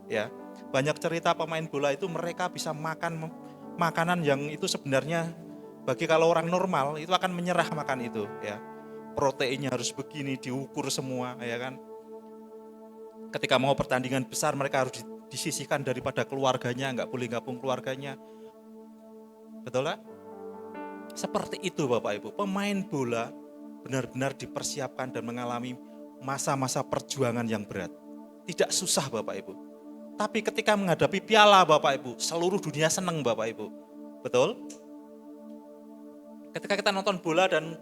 Ya. Banyak cerita pemain bola itu mereka bisa makan makanan yang itu sebenarnya bagi kalau orang normal itu akan menyerah makan itu ya. Proteinnya harus begini, diukur semua, ya kan. Ketika mau pertandingan besar, mereka harus disisihkan daripada keluarganya, nggak boleh gabung keluarganya. Betul lah? Seperti itu Bapak Ibu, pemain bola benar-benar dipersiapkan dan mengalami masa-masa perjuangan yang berat. Tidak susah Bapak Ibu. Tapi ketika menghadapi piala Bapak Ibu, seluruh dunia senang Bapak Ibu. Betul? Ketika kita nonton bola dan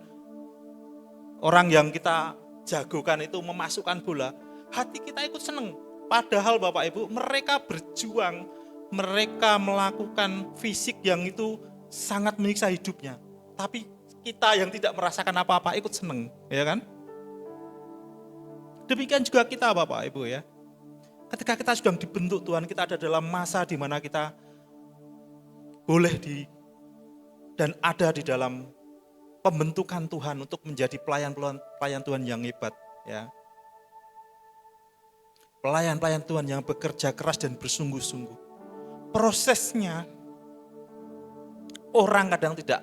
orang yang kita jagokan itu memasukkan bola, hati kita ikut senang. Padahal Bapak Ibu, mereka berjuang, mereka melakukan fisik yang itu sangat menyiksa hidupnya. Tapi kita yang tidak merasakan apa-apa ikut senang, ya kan? Demikian juga kita Bapak Ibu ya. Ketika kita sedang dibentuk Tuhan, kita ada dalam masa di mana kita boleh dan ada di dalam pembentukan Tuhan untuk menjadi pelayan Tuhan yang hebat ya. Pelayan-pelayan Tuhan yang bekerja keras dan bersungguh-sungguh. Prosesnya orang kadang tidak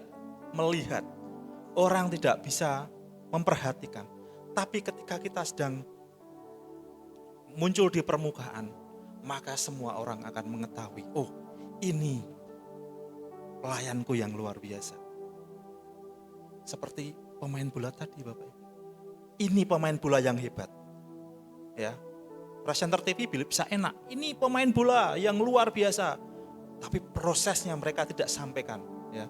melihat, orang tidak bisa memperhatikan. Tapi ketika kita sedang muncul di permukaan, maka semua orang akan mengetahui, oh ini pelayanku yang luar biasa. Seperti pemain bola tadi Bapak Ibu. Ini pemain bola yang hebat. Ya. Presenter TV bisa enak. Ini pemain bola yang luar biasa. Tapi prosesnya mereka tidak sampaikan, ya.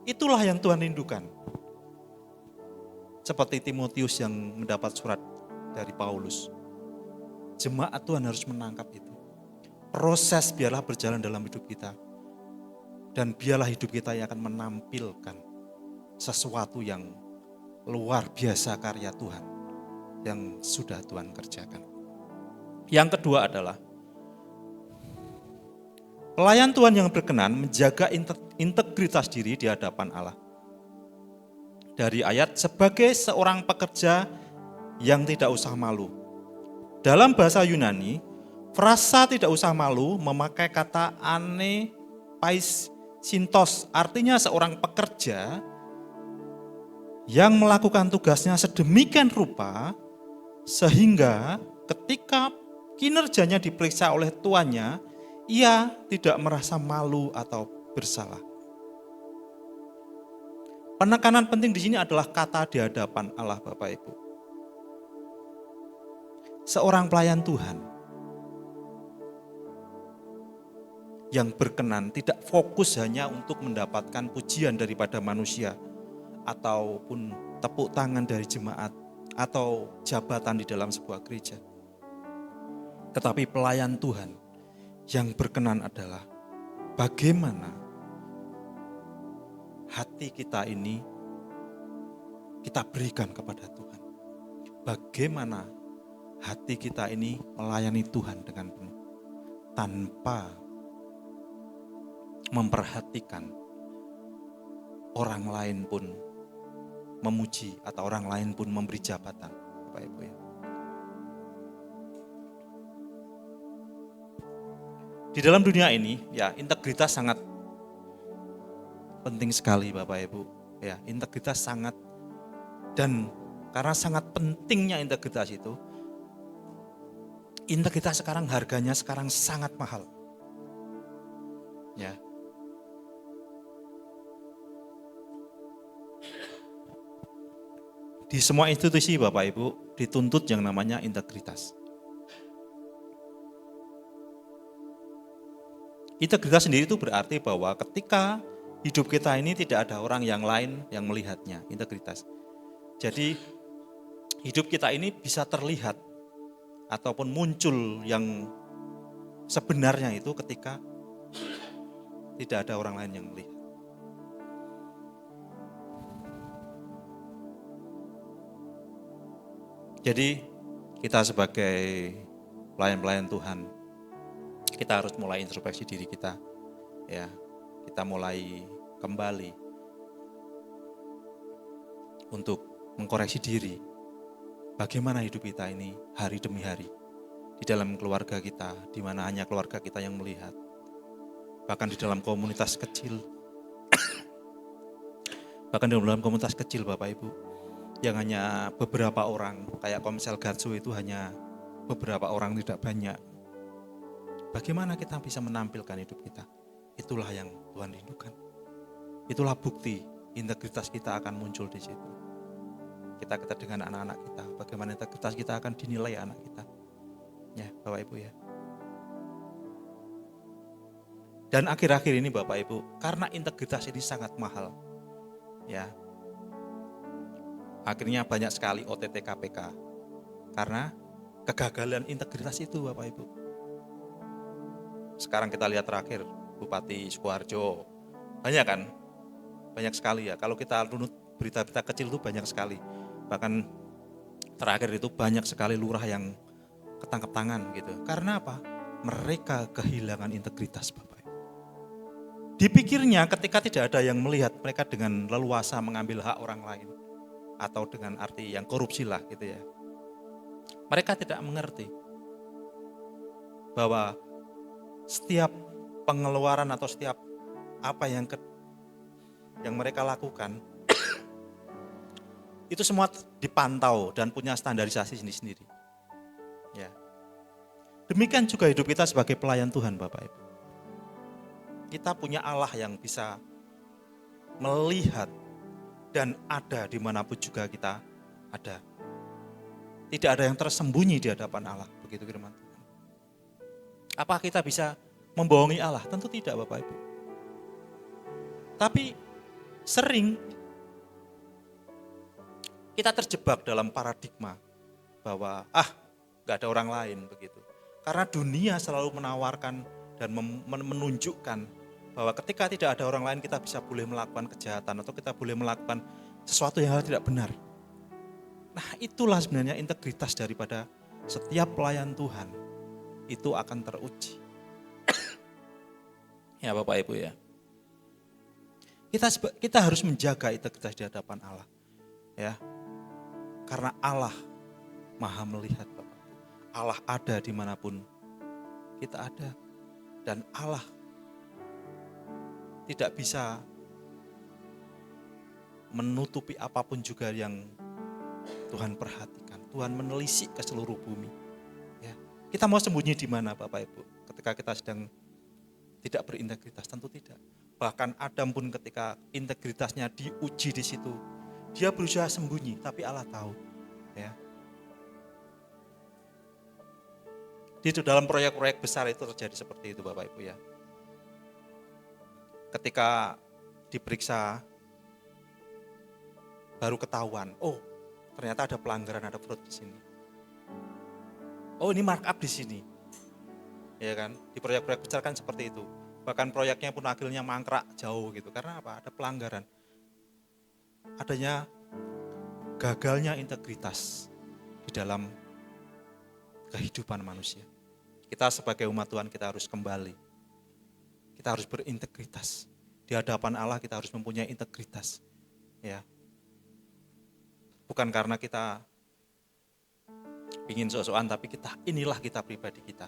Itulah yang Tuhan rindukan. Seperti Timotius yang mendapat surat dari Paulus. Jemaat Tuhan harus menangkap itu. Proses biarlah berjalan dalam hidup kita. Dan biarlah hidup kita yang akan menampilkan sesuatu yang luar biasa karya Tuhan yang sudah Tuhan kerjakan. Yang kedua adalah pelayan Tuhan yang berkenan menjaga integritas diri di hadapan Allah. dari ayat sebagai seorang pekerja yang tidak usah malu. Dalam bahasa Yunani, frasa tidak usah malu memakai kata anepaisintos, artinya seorang pekerja yang melakukan tugasnya sedemikian rupa sehingga ketika kinerjanya diperiksa oleh tuannya, ia tidak merasa malu atau bersalah. Penekanan penting di sini adalah kata di hadapan Allah Bapak Ibu. Seorang pelayan Tuhan yang berkenan tidak fokus hanya untuk mendapatkan pujian daripada manusia ataupun tepuk tangan dari jemaat atau jabatan di dalam sebuah gereja. Tetapi pelayan Tuhan yang berkenan adalah bagaimana hati kita ini kita berikan kepada Tuhan. Bagaimana hati kita ini melayani Tuhan dengan penuh tanpa memperhatikan orang lain pun memuji atau orang lain pun memberi jabatan, Bapak Ibu ya. Di dalam dunia ini ya integritas sangat penting sekali Bapak Ibu. Ya, integritas sangat, dan karena sangat pentingnya integritas itu, integritas sekarang harganya sekarang sangat mahal. Ya. Di semua institusi Bapak Ibu dituntut yang namanya integritas. Integritas sendiri itu berarti bahwa ketika hidup kita ini tidak ada orang yang lain yang melihatnya, integritas. Jadi hidup kita ini bisa terlihat ataupun muncul yang sebenarnya itu ketika tidak ada orang lain yang melihat. Jadi kita sebagai pelayan-pelayan Tuhan, kita harus mulai introspeksi diri kita, ya. Kita mulai kembali untuk mengkoreksi diri. Bagaimana hidup kita ini hari demi hari di dalam keluarga kita, di mana hanya keluarga kita yang melihat. Bahkan di dalam komunitas kecil, bahkan di dalam komunitas kecil Bapak Ibu, yang hanya beberapa orang, kayak Komsel Gatsu itu hanya beberapa orang, tidak banyak. Bagaimana kita bisa menampilkan hidup kita? Itulah yang Tuhan rindukan. Itulah bukti integritas kita akan muncul di situ. Kita dengan anak-anak kita, bagaimana integritas kita akan dinilai anak kita. Ya, Bapak Ibu ya. Dan akhir-akhir ini Bapak Ibu, karena integritas ini sangat mahal. Ya. Akhirnya banyak sekali OTT KPK. Karena kegagalan integritas itu Bapak Ibu. Sekarang kita lihat terakhir Bupati Sukoharjo, banyak kan? Banyak sekali ya. Kalau kita runut berita-berita kecil itu banyak sekali. Bahkan terakhir itu banyak sekali lurah yang ketangkep tangan gitu. Karena apa? Mereka kehilangan integritas Bapak. Dipikirnya ketika tidak ada yang melihat, mereka dengan leluasa mengambil hak orang lain. Atau dengan arti yang korupsi lah gitu ya. Mereka tidak mengerti bahwa setiap pengeluaran atau setiap apa yang mereka lakukan itu semua dipantau dan punya standarisasi sendiri-sendiri. Ya. Demikian juga hidup kita sebagai pelayan Tuhan Bapak Ibu. Kita punya Allah yang bisa melihat dan ada dimanapun juga kita ada. Tidak ada yang tersembunyi di hadapan Allah, begitu firman Tuhan. Apa kita bisa membohongi Allah? Tentu tidak Bapak Ibu. Tapi sering kita terjebak dalam paradigma bahwa gak ada orang lain begitu. Karena dunia selalu menawarkan dan menunjukkan bahwa ketika tidak ada orang lain kita bisa boleh melakukan kejahatan atau kita boleh melakukan sesuatu yang tidak benar. Nah itulah sebenarnya integritas daripada setiap pelayan Tuhan. Itu akan teruji. Ya Bapak Ibu ya. Kita harus menjaga integritas di hadapan Allah. Ya. Karena Allah Maha melihat, Bapak. Allah ada dimanapun kita ada. Dan Allah tidak bisa menutupi apapun juga yang Tuhan perhatikan. Tuhan menelisik ke seluruh bumi. Ya. Kita mau sembunyi di mana Bapak Ibu? Ketika kita sedang tidak berintegritas, tentu tidak. Bahkan Adam pun ketika integritasnya diuji di situ, dia berusaha sembunyi, tapi Allah tahu. Ya. Di dalam proyek-proyek besar itu terjadi seperti itu Bapak Ibu ya. Ketika diperiksa, baru ketahuan, oh ternyata ada pelanggaran, ada fraud di sini. Oh ini markup di sini. Ya kan, di proyek-proyek besar kan seperti itu. Bahkan proyeknya pun akhirnya mangkrak jauh gitu. Karena apa? Ada pelanggaran. Adanya gagalnya integritas di dalam kehidupan manusia. Kita sebagai umat Tuhan kita harus kembali. Kita harus berintegritas. Di hadapan Allah kita harus mempunyai integritas. Ya. Bukan karena kita ingin sok-sokan, tapi inilah kita pribadi kita.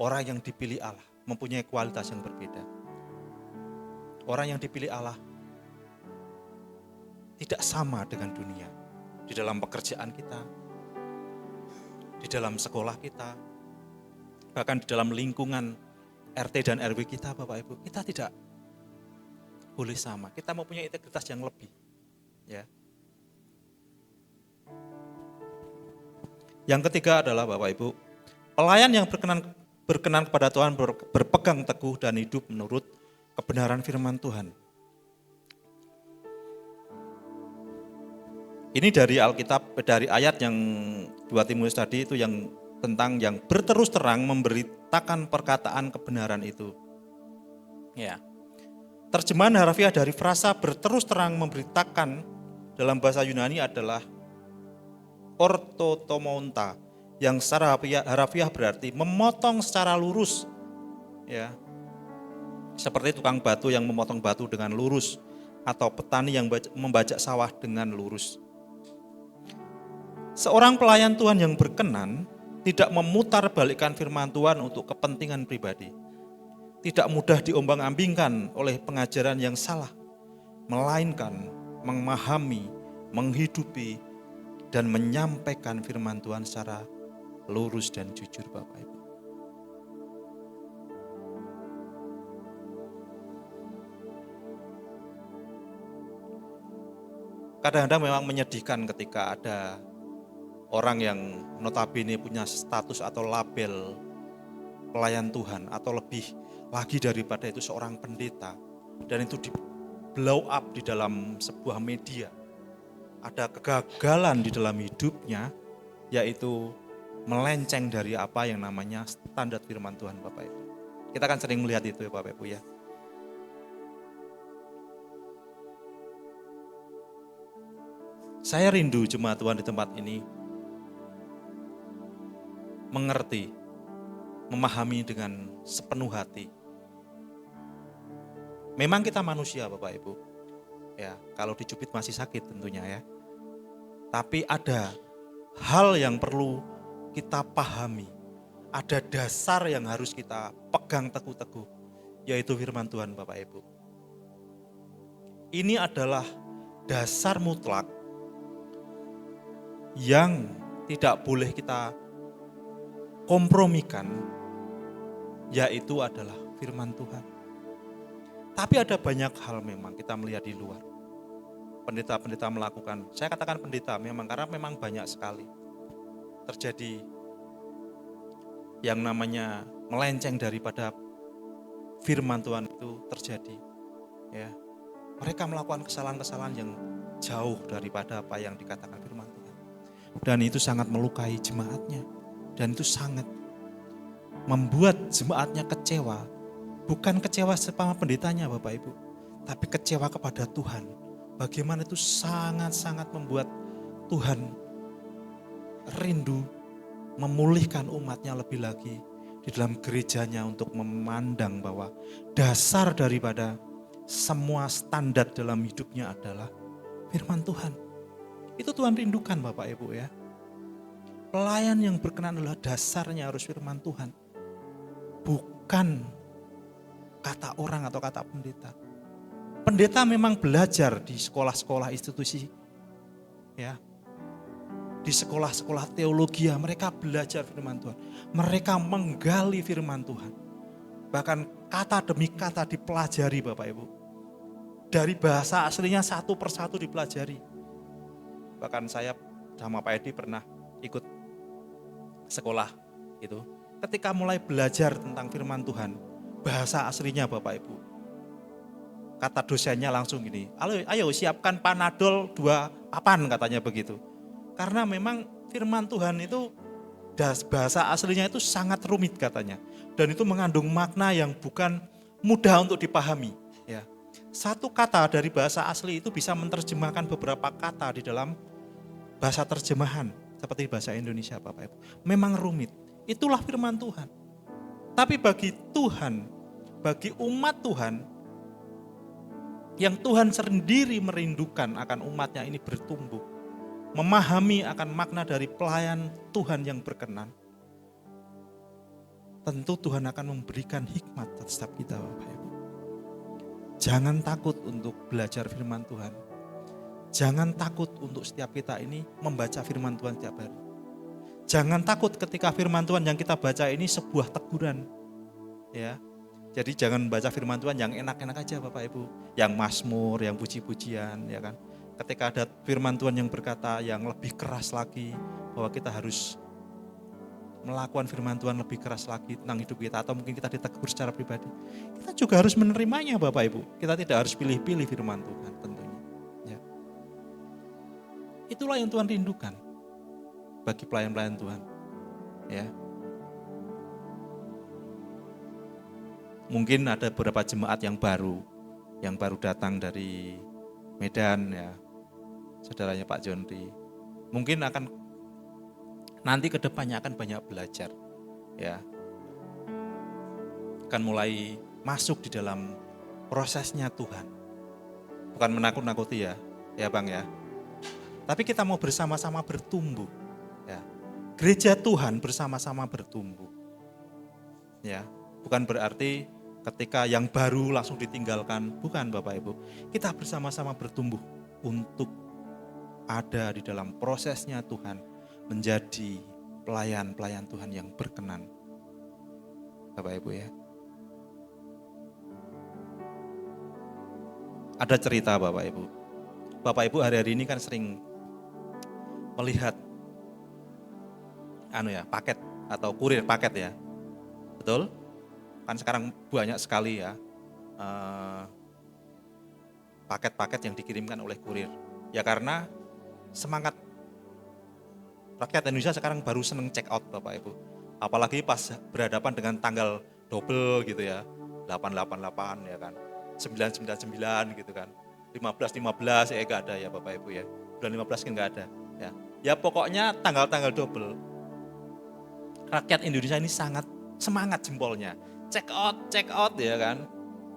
Orang yang dipilih Allah mempunyai kualitas yang berbeda. Orang yang dipilih Allah tidak sama dengan dunia. Di dalam pekerjaan kita, di dalam sekolah kita, bahkan di dalam lingkungan RT dan RW kita Bapak Ibu, kita tidak boleh sama. Kita mempunyai integritas yang lebih. Ya. Yang ketiga adalah Bapak Ibu, pelayan yang berkenan kepada Tuhan berpegang teguh dan hidup menurut kebenaran firman Tuhan. Ini dari Alkitab, dari ayat yang 2 Timotius tadi itu yang tentang yang berterus terang memberitakan perkataan kebenaran itu. Ya. Terjemahan harfiah dari frasa berterus terang memberitakan dalam bahasa Yunani adalah ortotomonta, yang secara harfiah berarti memotong secara lurus. Ya. Seperti tukang batu yang memotong batu dengan lurus, atau petani yang membajak sawah dengan lurus. Seorang pelayan Tuhan yang berkenan tidak memutar balikkan firman Tuhan untuk kepentingan pribadi. Tidak mudah diombang-ambingkan oleh pengajaran yang salah, melainkan memahami, menghidupi, dan menyampaikan firman Tuhan secara lurus dan jujur Bapak Ibu. Kadang-kadang memang menyedihkan ketika ada orang yang notabene punya status atau label pelayan Tuhan atau lebih lagi daripada itu seorang pendeta, dan itu di blow up di dalam sebuah media. Ada kegagalan di dalam hidupnya, yaitu melenceng dari apa yang namanya standar firman Tuhan Bapak Ibu. Kita kan sering melihat itu ya Bapak Ibu ya. Saya rindu jemaat Tuhan di tempat ini mengerti, memahami dengan sepenuh hati. Memang kita manusia Bapak Ibu. Ya, kalau dicubit masih sakit tentunya ya. Tapi ada hal yang perlu kita pahami. Ada dasar yang harus kita pegang teguh-teguh, yaitu firman Tuhan Bapak Ibu. Ini adalah dasar mutlak yang tidak boleh kita kompromikan, yaitu adalah firman Tuhan. Tapi ada banyak hal memang kita melihat di luar. Pendeta-pendeta melakukan, saya katakan pendeta memang karena memang banyak sekali terjadi yang namanya melenceng daripada firman Tuhan itu terjadi. Ya, mereka melakukan kesalahan-kesalahan yang jauh daripada apa yang dikatakan firman Tuhan. Dan itu sangat melukai jemaatnya. Dan itu sangat membuat jemaatnya kecewa. Bukan kecewa sama pendetanya Bapak Ibu, tapi kecewa kepada Tuhan. Bagaimana itu sangat-sangat membuat Tuhan rindu memulihkan umatnya lebih lagi di dalam gerejanya untuk memandang bahwa dasar daripada semua standar dalam hidupnya adalah firman Tuhan. Itu Tuhan rindukan Bapak Ibu ya. Pelayan yang berkenan adalah dasarnya harus firman Tuhan. Bukan kata orang atau kata pendeta. Pendeta memang belajar di sekolah-sekolah institusi. Ya. Di sekolah-sekolah teologi mereka belajar firman Tuhan. Mereka menggali firman Tuhan. Bahkan kata demi kata dipelajari Bapak Ibu. Dari bahasa aslinya satu persatu dipelajari. Bahkan saya sama Pak Edi pernah ikut sekolah itu. Ketika mulai belajar tentang firman Tuhan, bahasa aslinya Bapak Ibu. Kata dosennya langsung gini, ayo siapkan Panadol 2 papan katanya begitu. Karena memang firman Tuhan itu bahasa aslinya itu sangat rumit katanya. Dan itu mengandung makna yang bukan mudah untuk dipahami. Ya. Satu kata dari bahasa asli itu bisa menerjemahkan beberapa kata di dalam bahasa terjemahan. Seperti bahasa Indonesia Bapak Ibu. Memang rumit. Itulah firman Tuhan. Tapi bagi Tuhan, bagi umat Tuhan, yang Tuhan sendiri merindukan akan umatnya ini bertumbuh. Memahami akan makna dari pelayan Tuhan yang berkenan. Tentu Tuhan akan memberikan hikmat setiap kita Bapak Ibu. Jangan takut untuk belajar firman Tuhan. Jangan takut untuk setiap kita ini membaca firman Tuhan setiap hari. Jangan takut ketika firman Tuhan yang kita baca ini sebuah teguran. Ya. Jadi jangan baca firman Tuhan yang enak-enak aja Bapak Ibu. Yang mazmur, yang puji-pujian, ya kan. Ketika ada firman Tuhan yang berkata yang lebih keras lagi, bahwa kita harus melakukan firman Tuhan lebih keras lagi tentang hidup kita, atau mungkin kita ditegur secara pribadi, kita juga harus menerimanya Bapak Ibu. Kita tidak harus pilih-pilih firman Tuhan tentunya. Ya. Itulah yang Tuhan rindukan bagi pelayan-pelayan Tuhan. Ya. Mungkin ada beberapa jemaat yang baru datang dari Medan ya, saudaranya Pak Jonri. Mungkin akan nanti ke depannya akan banyak belajar, ya, akan mulai masuk di dalam prosesnya Tuhan. Bukan menakut-nakuti ya Bang ya. Tapi kita mau bersama-sama bertumbuh, ya. Gereja Tuhan bersama-sama bertumbuh, ya. Bukan berarti ketika yang baru langsung ditinggalkan, bukan Bapak Ibu. Kita bersama-sama bertumbuh untuk ada di dalam prosesnya Tuhan. Menjadi pelayan-pelayan Tuhan yang berkenan. Bapak Ibu ya. Ada cerita Bapak Ibu. Bapak Ibu hari-hari ini kan sering melihat paket atau kurir paket ya. Betul? Kan sekarang banyak sekali ya paket-paket yang dikirimkan oleh kurir. Ya karena semangat rakyat Indonesia sekarang baru seneng check out Bapak Ibu. Apalagi pas berhadapan dengan tanggal double gitu ya. 888 ya kan. 999 gitu kan. 15 ya enggak ada ya Bapak Ibu ya. Bulan 15 kan enggak ada ya. Ya pokoknya tanggal-tanggal double. Rakyat Indonesia ini sangat semangat jempolnya. Check out ya kan.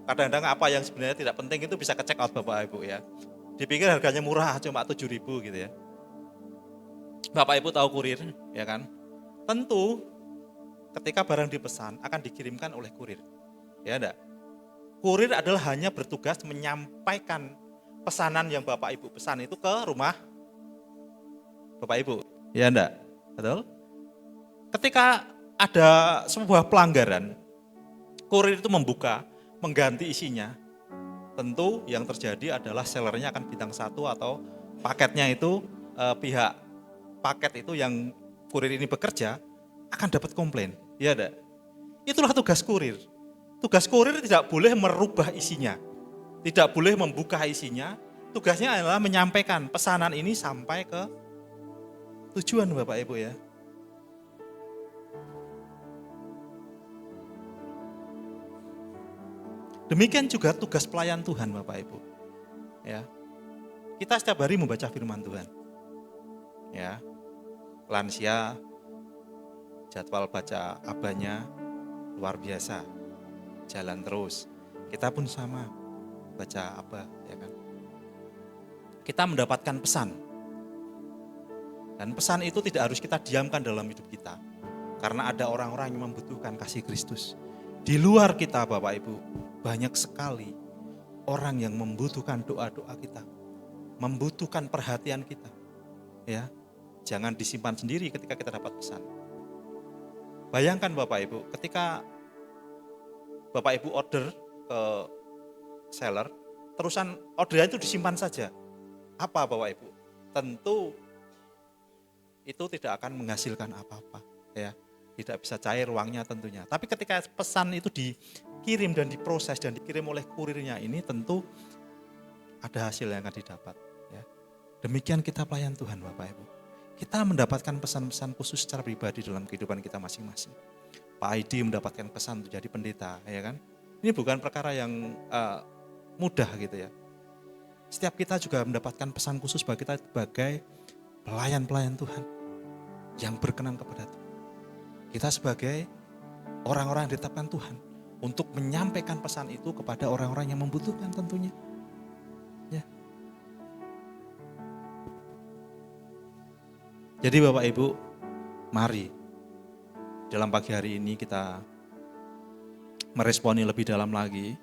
Kadang-kadang apa yang sebenarnya tidak penting itu bisa ke check out Bapak Ibu ya. Dipikir harganya murah cuma 7.000 gitu ya. Bapak Ibu tahu kurir, ya kan? Tentu ketika barang dipesan akan dikirimkan oleh kurir. Ya enggak? Kurir adalah hanya bertugas menyampaikan pesanan yang Bapak Ibu pesan itu ke rumah Bapak Ibu. Ya enggak? Betul? Ketika ada sebuah pelanggaran, kurir itu membuka, mengganti isinya. Tentu yang terjadi adalah sellernya akan bintang 1 atau paketnya itu pihak paket itu yang kurir ini bekerja akan dapat komplain, ya enggak? Itulah tugas kurir. Tugas kurir tidak boleh merubah isinya, tidak boleh membuka isinya. Tugasnya adalah menyampaikan pesanan ini sampai ke tujuan Bapak Ibu ya. Demikian juga tugas pelayan Tuhan Bapak Ibu. Ya. Kita setiap hari membaca firman Tuhan. Ya. Lansia jadwal baca abahnya luar biasa. Jalan terus. Kita pun sama baca abah ya kan. Kita mendapatkan pesan Dan pesan itu tidak harus kita diamkan dalam hidup kita. Karena ada orang-orang yang membutuhkan kasih Kristus. Di luar kita Bapak Ibu, banyak sekali orang yang membutuhkan doa-doa kita. Membutuhkan perhatian kita. Ya, jangan disimpan sendiri ketika kita dapat pesan. Bayangkan Bapak Ibu, ketika Bapak Ibu order ke seller, terusan orderan itu disimpan saja. Apa Bapak Ibu? Tentu itu tidak akan menghasilkan apa-apa, ya. Tidak bisa cair uangnya tentunya. Tapi ketika pesan itu dikirim dan diproses dan dikirim oleh kurirnya ini, tentu ada hasil yang akan didapat, ya. Demikian kita pelayan Tuhan Bapak Ibu. Kita mendapatkan pesan-pesan khusus secara pribadi dalam kehidupan kita masing-masing. Pak Aidi mendapatkan pesan untuk jadi pendeta, ya kan? Ini bukan perkara yang mudah gitu ya. Setiap kita juga mendapatkan pesan khusus bagi kita sebagai pelayan-pelayan Tuhan yang berkenan kepada Tuhan. Kita sebagai orang-orang yang ditetapkan Tuhan untuk menyampaikan pesan itu kepada orang-orang yang membutuhkan tentunya. Ya. Jadi Bapak Ibu, mari dalam pagi hari ini kita meresponi lebih dalam lagi.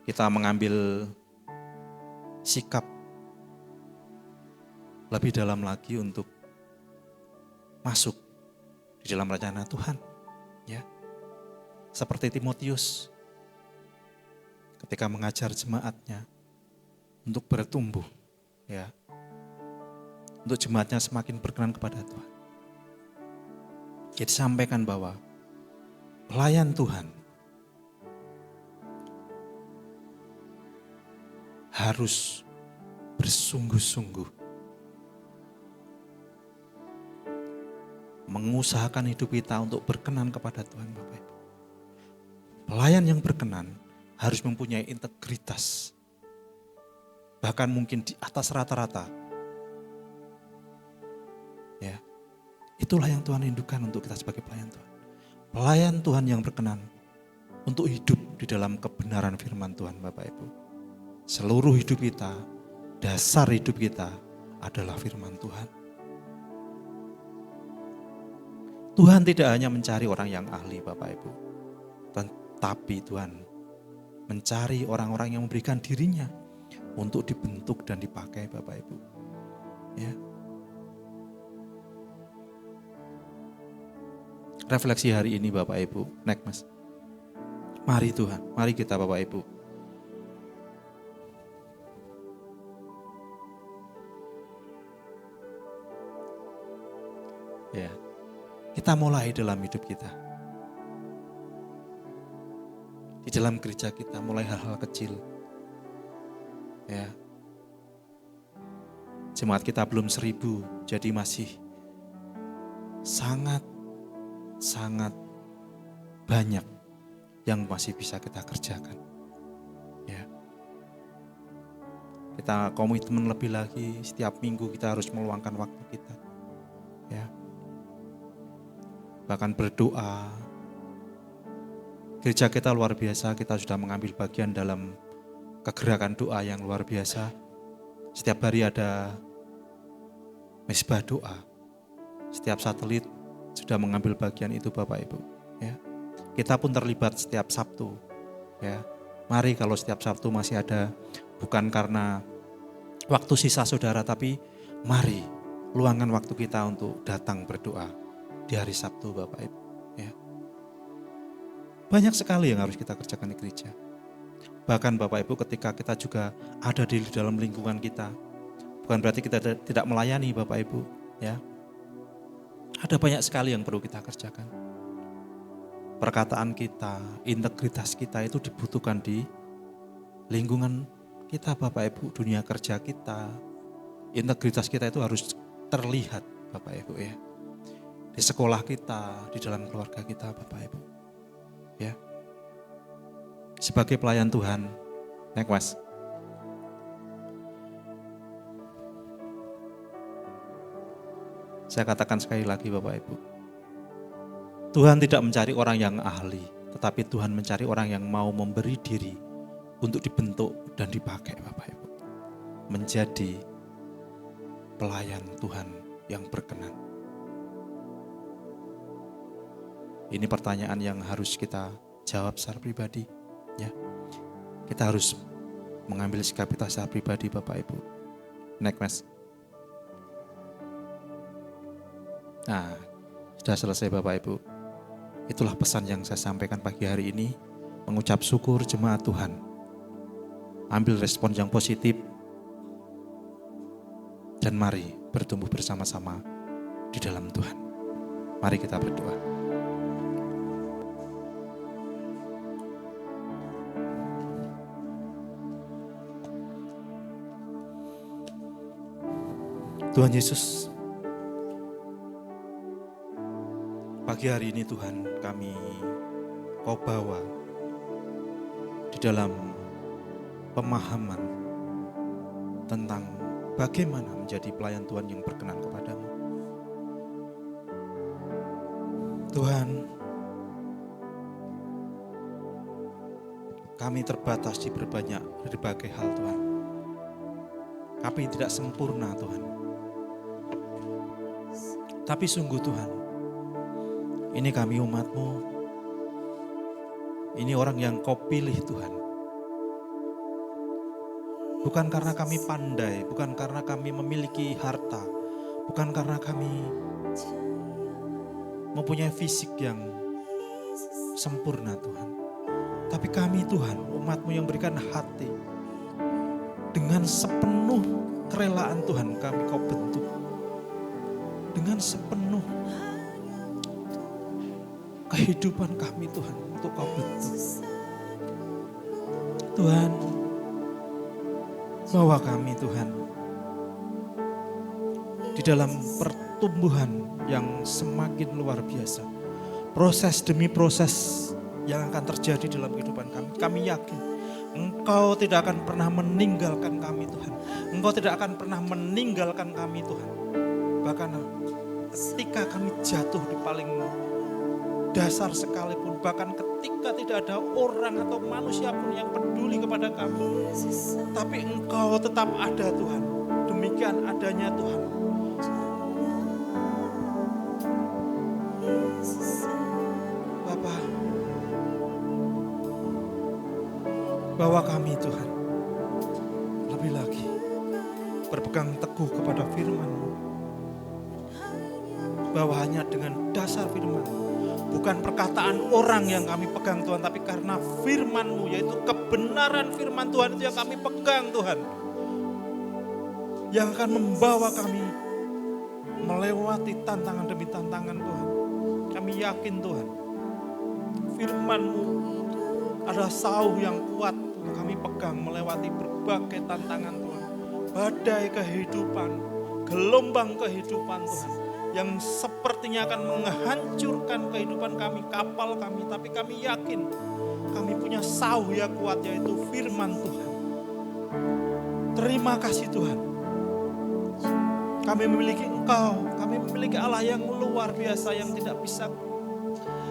Kita mengambil sikap lebih dalam lagi untuk masuk di dalam rencana Tuhan, ya. Seperti Timotius ketika mengajar jemaatnya untuk bertumbuh, ya. Untuk jemaatnya semakin berkenan kepada Tuhan. Jadi sampaikan bahwa pelayan Tuhan harus bersungguh-sungguh mengusahakan hidup kita untuk berkenan kepada Tuhan Bapak Ibu. Pelayan yang berkenan harus mempunyai integritas. Bahkan mungkin di atas rata-rata. Ya. Itulah yang Tuhan rindukan untuk kita sebagai pelayan Tuhan. Pelayan Tuhan yang berkenan untuk hidup di dalam kebenaran firman Tuhan Bapak Ibu. Seluruh hidup kita, dasar hidup kita adalah firman Tuhan. Tuhan tidak hanya mencari orang yang ahli Bapak Ibu, tetapi Tuhan mencari orang-orang yang memberikan dirinya untuk dibentuk dan dipakai Bapak Ibu. Ya. Refleksi hari ini Bapak Ibu, naik Mas. Mari Tuhan, mari kita Bapak Ibu. Ya. Kita mulai dalam hidup kita. Di dalam gereja kita mulai hal-hal kecil. Ya. Jemaat kita belum 1000, jadi masih sangat banyak yang masih bisa kita kerjakan. Ya. Kita komitmen lebih lagi, setiap minggu kita harus meluangkan waktu kita. Ya. Bahkan berdoa. Gereja kita luar biasa, kita sudah mengambil bagian dalam kegerakan doa yang luar biasa. Setiap hari ada mesbah doa. Setiap satelit sudah mengambil bagian itu Bapak Ibu. Ya. Kita pun terlibat setiap Sabtu. Ya. Mari kalau setiap Sabtu masih ada, bukan karena waktu sisa saudara, tapi mari luangkan waktu kita untuk datang berdoa di hari Sabtu Bapak Ibu. Ya. Banyak sekali yang harus kita kerjakan di gereja. Bahkan Bapak Ibu ketika kita juga ada di dalam lingkungan kita, bukan berarti kita tidak melayani Bapak Ibu. Ya. Ada banyak sekali yang perlu kita kerjakan. Perkataan kita, integritas kita itu dibutuhkan di lingkungan kita Bapak Ibu, dunia kerja kita. Integritas kita itu harus terlihat Bapak Ibu ya. Di sekolah kita, di dalam keluarga kita Bapak Ibu. Ya. Sebagai pelayan Tuhan, naik Mas. Saya katakan sekali lagi Bapak Ibu. Tuhan tidak mencari orang yang ahli, tetapi Tuhan mencari orang yang mau memberi diri untuk dibentuk dan dipakai Bapak Ibu. Menjadi pelayan Tuhan yang berkenan? Ini pertanyaan yang harus kita jawab secara pribadi, ya. Kita harus mengambil sikap kita secara pribadi, Bapak Ibu. Next, Mas. Nah, sudah selesai Bapak Ibu. Itulah pesan yang saya sampaikan pagi hari ini. Mengucap syukur jemaat Tuhan. Ambil respon yang positif. Dan mari bertumbuh bersama-sama di dalam Tuhan. Mari kita berdoa. Tuhan Yesus, pagi hari ini Tuhan kami Kau bawa di dalam pemahaman tentang bagaimana menjadi pelayan Tuhan yang berkenan kepadamu. Tuhan, kami terbatas di berbagai hal Tuhan. Kami tidak sempurna Tuhan. Tapi sungguh Tuhan, ini kami umat-Mu, ini orang yang Kau pilih Tuhan. Bukan karena kami pandai, bukan karena kami memiliki harta, bukan karena kami mempunyai fisik yang sempurna Tuhan. Tapi kami Tuhan, umat-Mu yang berikan hati, dengan sepenuh kerelaan Tuhan kami Kau bentuk. Dengan sepenuh kehidupan kami Tuhan untuk Kau bentuk. Tuhan, bawa kami Tuhan di dalam pertumbuhan yang semakin luar biasa. Proses demi proses yang akan terjadi dalam kehidupan kami. Kami yakin Engkau tidak akan pernah meninggalkan kami Tuhan. Engkau tidak akan pernah meninggalkan kami Tuhan. Bahkan ketika kami jatuh di paling dasar sekalipun, bahkan ketika tidak ada orang atau manusia pun yang peduli kepada kami, tapi Engkau tetap ada Tuhan. Demikian adanya Tuhan. Bapa, bawa kami Tuhan lebih lagi berpegang teguh kepada firman-Mu, bahwa hanya dengan dasar firman, bukan perkataan orang yang kami pegang Tuhan, tapi karena firman-Mu, yaitu kebenaran firman Tuhan itu yang kami pegang Tuhan, yang akan membawa kami melewati tantangan demi tantangan Tuhan. Kami yakin Tuhan, firman-Mu adalah sauh yang kuat untuk kami pegang melewati berbagai tantangan Tuhan, badai kehidupan, gelombang kehidupan Tuhan, yang sepertinya akan menghancurkan kehidupan kami, kapal kami. Tapi kami yakin kami punya sauh yang kuat, yaitu firman Tuhan. Terima kasih Tuhan. Kami memiliki Engkau, kami memiliki Allah yang luar biasa, yang tidak bisa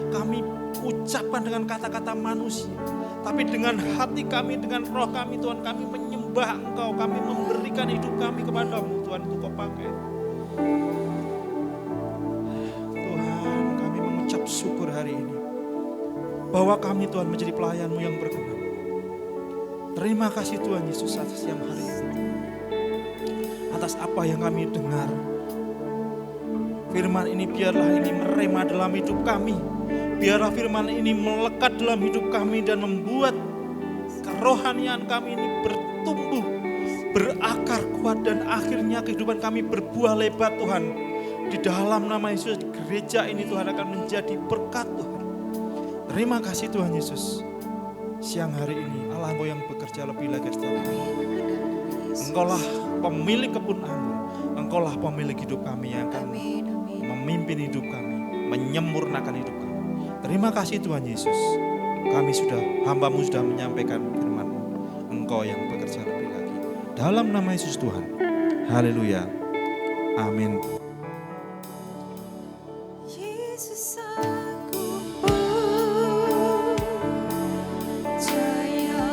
kami ucapkan dengan kata-kata manusia. Tapi dengan hati kami, dengan roh kami Tuhan, kami menyembah Engkau, kami memberikan hidup kami kepadamu Tuhan, untuk Kau pakai. Syukur hari ini bahwa kami Tuhan menjadi pelayan-Mu yang berkenan. Terima kasih Tuhan Yesus atas siang hari ini, atas apa yang kami dengar. Firman ini biarlah ini merema dalam hidup kami, biarlah firman ini melekat dalam hidup kami dan membuat kerohanian kami ini bertumbuh, berakar kuat, dan akhirnya kehidupan kami berbuah lebat Tuhan. Di dalam nama Yesus, gereja ini Tuhan akan menjadi berkat Tuhan. Terima kasih Tuhan Yesus. Siang hari ini Allah Engkau yang bekerja lebih lagi setiap hari. Engkaulah pemilik kebun anggur. Engkaulah pemilik hidup kami yang akan memimpin hidup kami, menyempurnakan hidup kami. Terima kasih Tuhan Yesus. Kami sudah, hamba-Mu sudah menyampaikan firman-Mu. Engkau yang bekerja lebih lagi. Dalam nama Yesus Tuhan. Haleluya. Amin. Yesus aku percaya,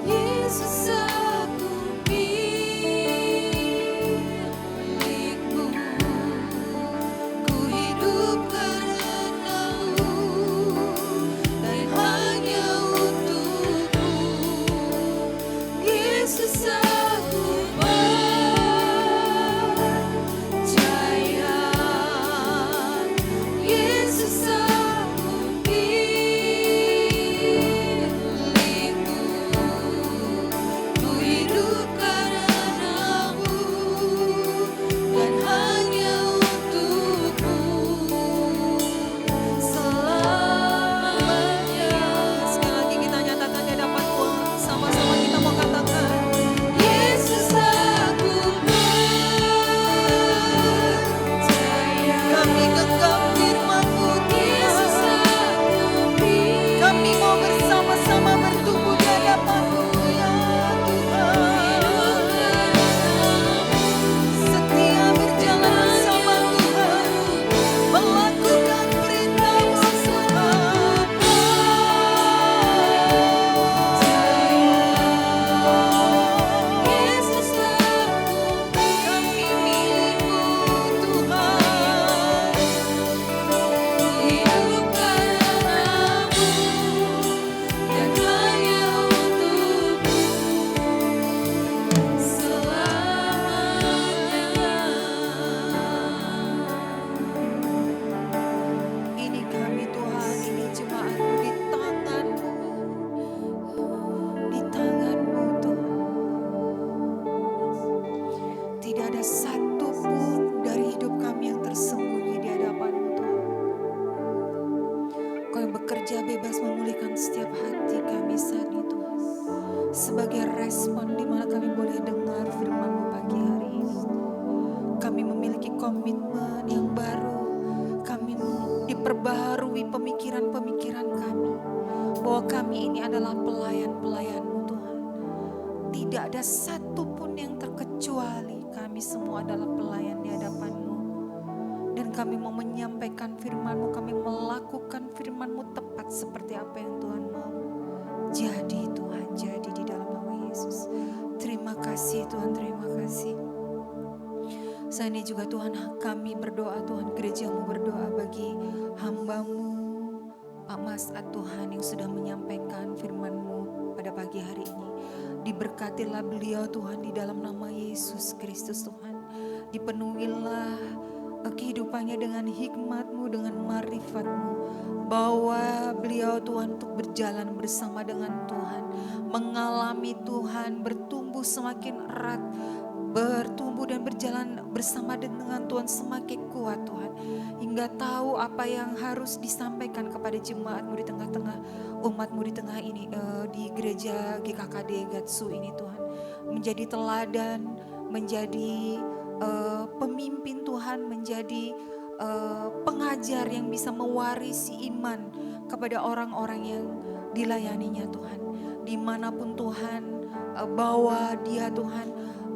Yesus aku pilih, memperbaharui pemikiran-pemikiran kami. Bahwa kami ini adalah pelayan-pelayan-Mu Tuhan. Tidak ada satupun yang terkecuali, kami semua adalah pelayan di hadapan-Mu. Dan kami mau menyampaikan firman-Mu, kami melakukan firman-Mu tepat seperti apa yang Tuhan mau. Jadi Tuhan, jadi di dalam nama Yesus. Terima kasih Tuhan, terima kasih. Saat ini juga Tuhan, kami berdoa Tuhan, gereja-Mu berdoa bagi hamba-Mu Pak Mas'ad Tuhan yang sudah menyampaikan firman-Mu pada pagi hari ini. Diberkatilah beliau Tuhan di dalam nama Yesus Kristus Tuhan. Dipenuhilah kehidupannya dengan hikmat-Mu, dengan marifat-Mu. Bawa beliau Tuhan untuk berjalan bersama dengan Tuhan. Mengalami Tuhan, bertumbuh semakin erat. Bertumbuh dan berjalan bersama dengan Tuhan semakin kuat Tuhan. Hingga tahu apa yang harus disampaikan kepada jemaat-Mu di tengah-tengah umat-Mu di tengah ini, di gereja GKKD Gatsu ini Tuhan. Menjadi teladan, menjadi pemimpin Tuhan, menjadi pengajar yang bisa mewarisi iman kepada orang-orang yang dilayaninya Tuhan. Dimanapun Tuhan bawa dia Tuhan,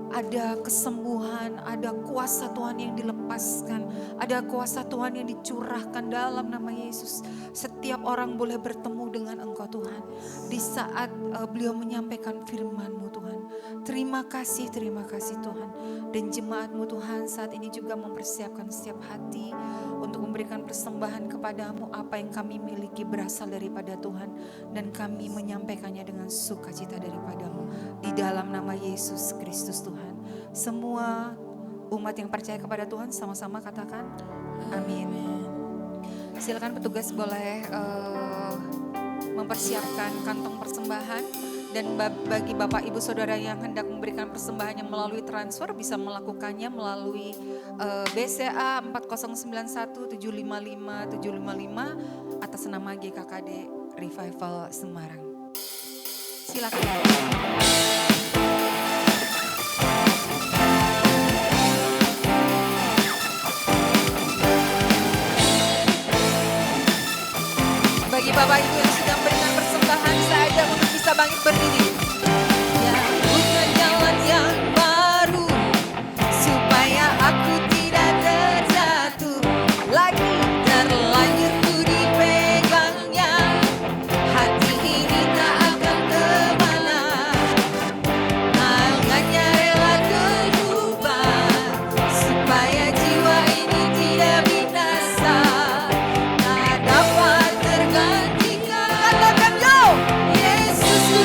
ada kesembuhan, ada kuasa Tuhan yang dilepaskan, ada kuasa Tuhan yang dicurahkan dalam nama Yesus. Setiap orang boleh bertemu dengan Engkau Tuhan di saat beliau menyampaikan firman-Mu Tuhan. Terima kasih Tuhan. Dan jemaat-Mu Tuhan saat ini juga mempersiapkan setiap hati untuk memberikan persembahan kepadamu. Apa yang kami miliki berasal daripada Tuhan, dan kami menyampaikannya dengan sukacita daripadamu. Di dalam nama Yesus Kristus Tuhan. Semua umat yang percaya kepada Tuhan sama-sama katakan amin. Silakan petugas boleh mempersiapkan kantong persembahan. Dan bagi Bapak Ibu Saudara yang hendak memberikan persembahannya melalui transfer, bisa melakukannya melalui BCA 4091755755 atas nama GKKD Revival Semarang. Silakan. Bagi Bapak Ibu yang sudah memberikan persembahan, saya ajak untuk bisa bangkit berdiri. Ya, buka jalan yang baru supaya aku tidak terjatuh lagi, terlanjur ku dipegangnya. Hati ini tak akan kemana, tangannya rela berubah supaya jiwa ini tidak binasa. Tak dapat tergantikan. Katakan yo, Yesus ku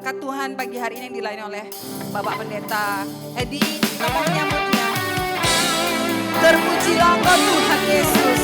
berkat Tuhan pagi hari ini yang dilayani oleh Bapak Pendeta Edi. Kita mau menyambutnya. Terpujilah Engkau Tuhan Yesus.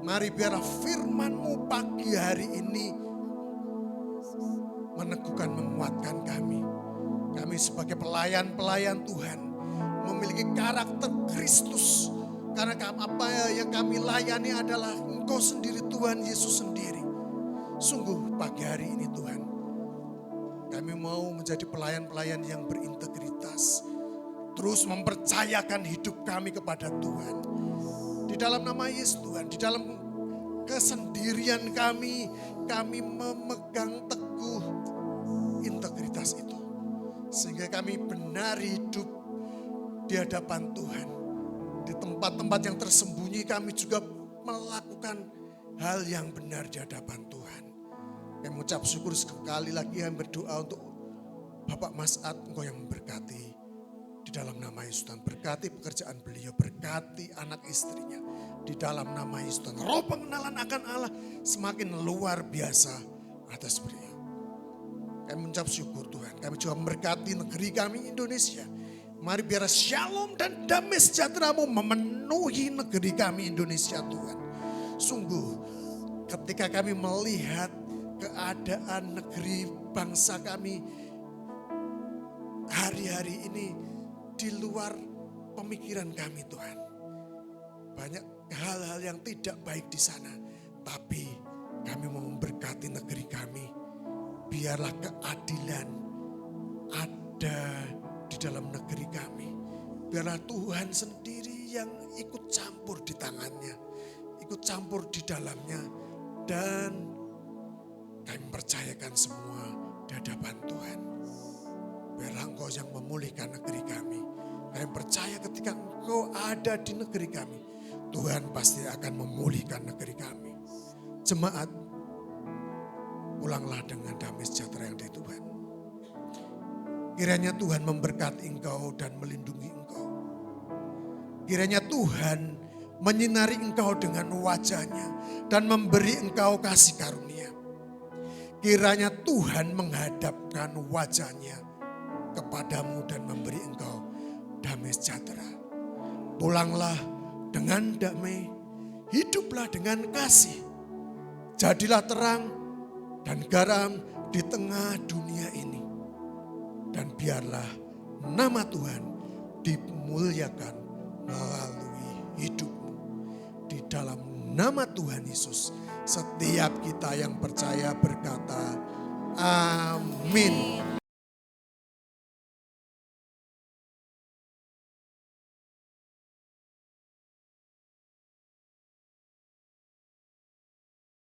Mari biarlah firman-Mu pagi hari ini meneguhkan, menguatkan kami. Kami sebagai pelayan-pelayan Tuhan memiliki karakter Kristus. Karena apa yang kami layani adalah Engkau sendiri, Tuhan Yesus sendiri. Sungguh pagi hari ini Tuhan, kami mau menjadi pelayan-pelayan yang berintegritas. Terus mempercayakan hidup kami kepada Tuhan. Di dalam nama Yesus Tuhan, di dalam kesendirian kami memegang teguh integritas itu. Sehingga kami benar hidup di hadapan Tuhan. Di tempat-tempat yang tersembunyi kami juga melakukan hal yang benar di hadapan Tuhan. Kami mengucap syukur sekali lagi, kami berdoa untuk Bapak Mas'ad, Engkau yang memberkati. Di dalam nama Yesus Tuhan, berkati pekerjaan beliau, berkati anak istrinya. Di dalam nama Yesus Tuhan, roh pengenalan akan Allah semakin luar biasa atas beliau. Kami mengucap syukur Tuhan, kami juga memberkati negeri kami Indonesia. Mari biar shalom dan damai sejahtera-Mu memenuhi negeri kami Indonesia Tuhan. Sungguh ketika kami melihat keadaan negeri bangsa kami hari-hari ini di luar pemikiran kami Tuhan. Banyak hal-hal yang tidak baik di sana. Tapi kami mau memberkati negeri kami. Biarlah keadilan ada di dalam negeri kami. Biarlah Tuhan sendiri yang ikut campur di tangannya. Ikut campur di dalamnya. Dan kami percayakan semua di hadapan Tuhan. Biarlah Engkau yang memulihkan negeri kami. Kami percaya ketika Engkau ada di negeri kami, Tuhan pasti akan memulihkan negeri kami. Jemaat, pulanglah dengan damai sejahtera yang dari Tuhan. Kiranya Tuhan memberkati engkau dan melindungi engkau. Kiranya Tuhan menyinari engkau dengan wajahnya dan memberi engkau kasih karunia. Kiranya Tuhan menghadapkan wajahnya kepadamu dan memberi engkau damai sejahtera. Pulanglah dengan damai, hiduplah dengan kasih. Jadilah terang dan garam di tengah dunia ini. Dan biarlah nama Tuhan dimuliakan melalui hidupmu. Di dalam nama Tuhan Yesus, setiap kita yang percaya berkata, amin.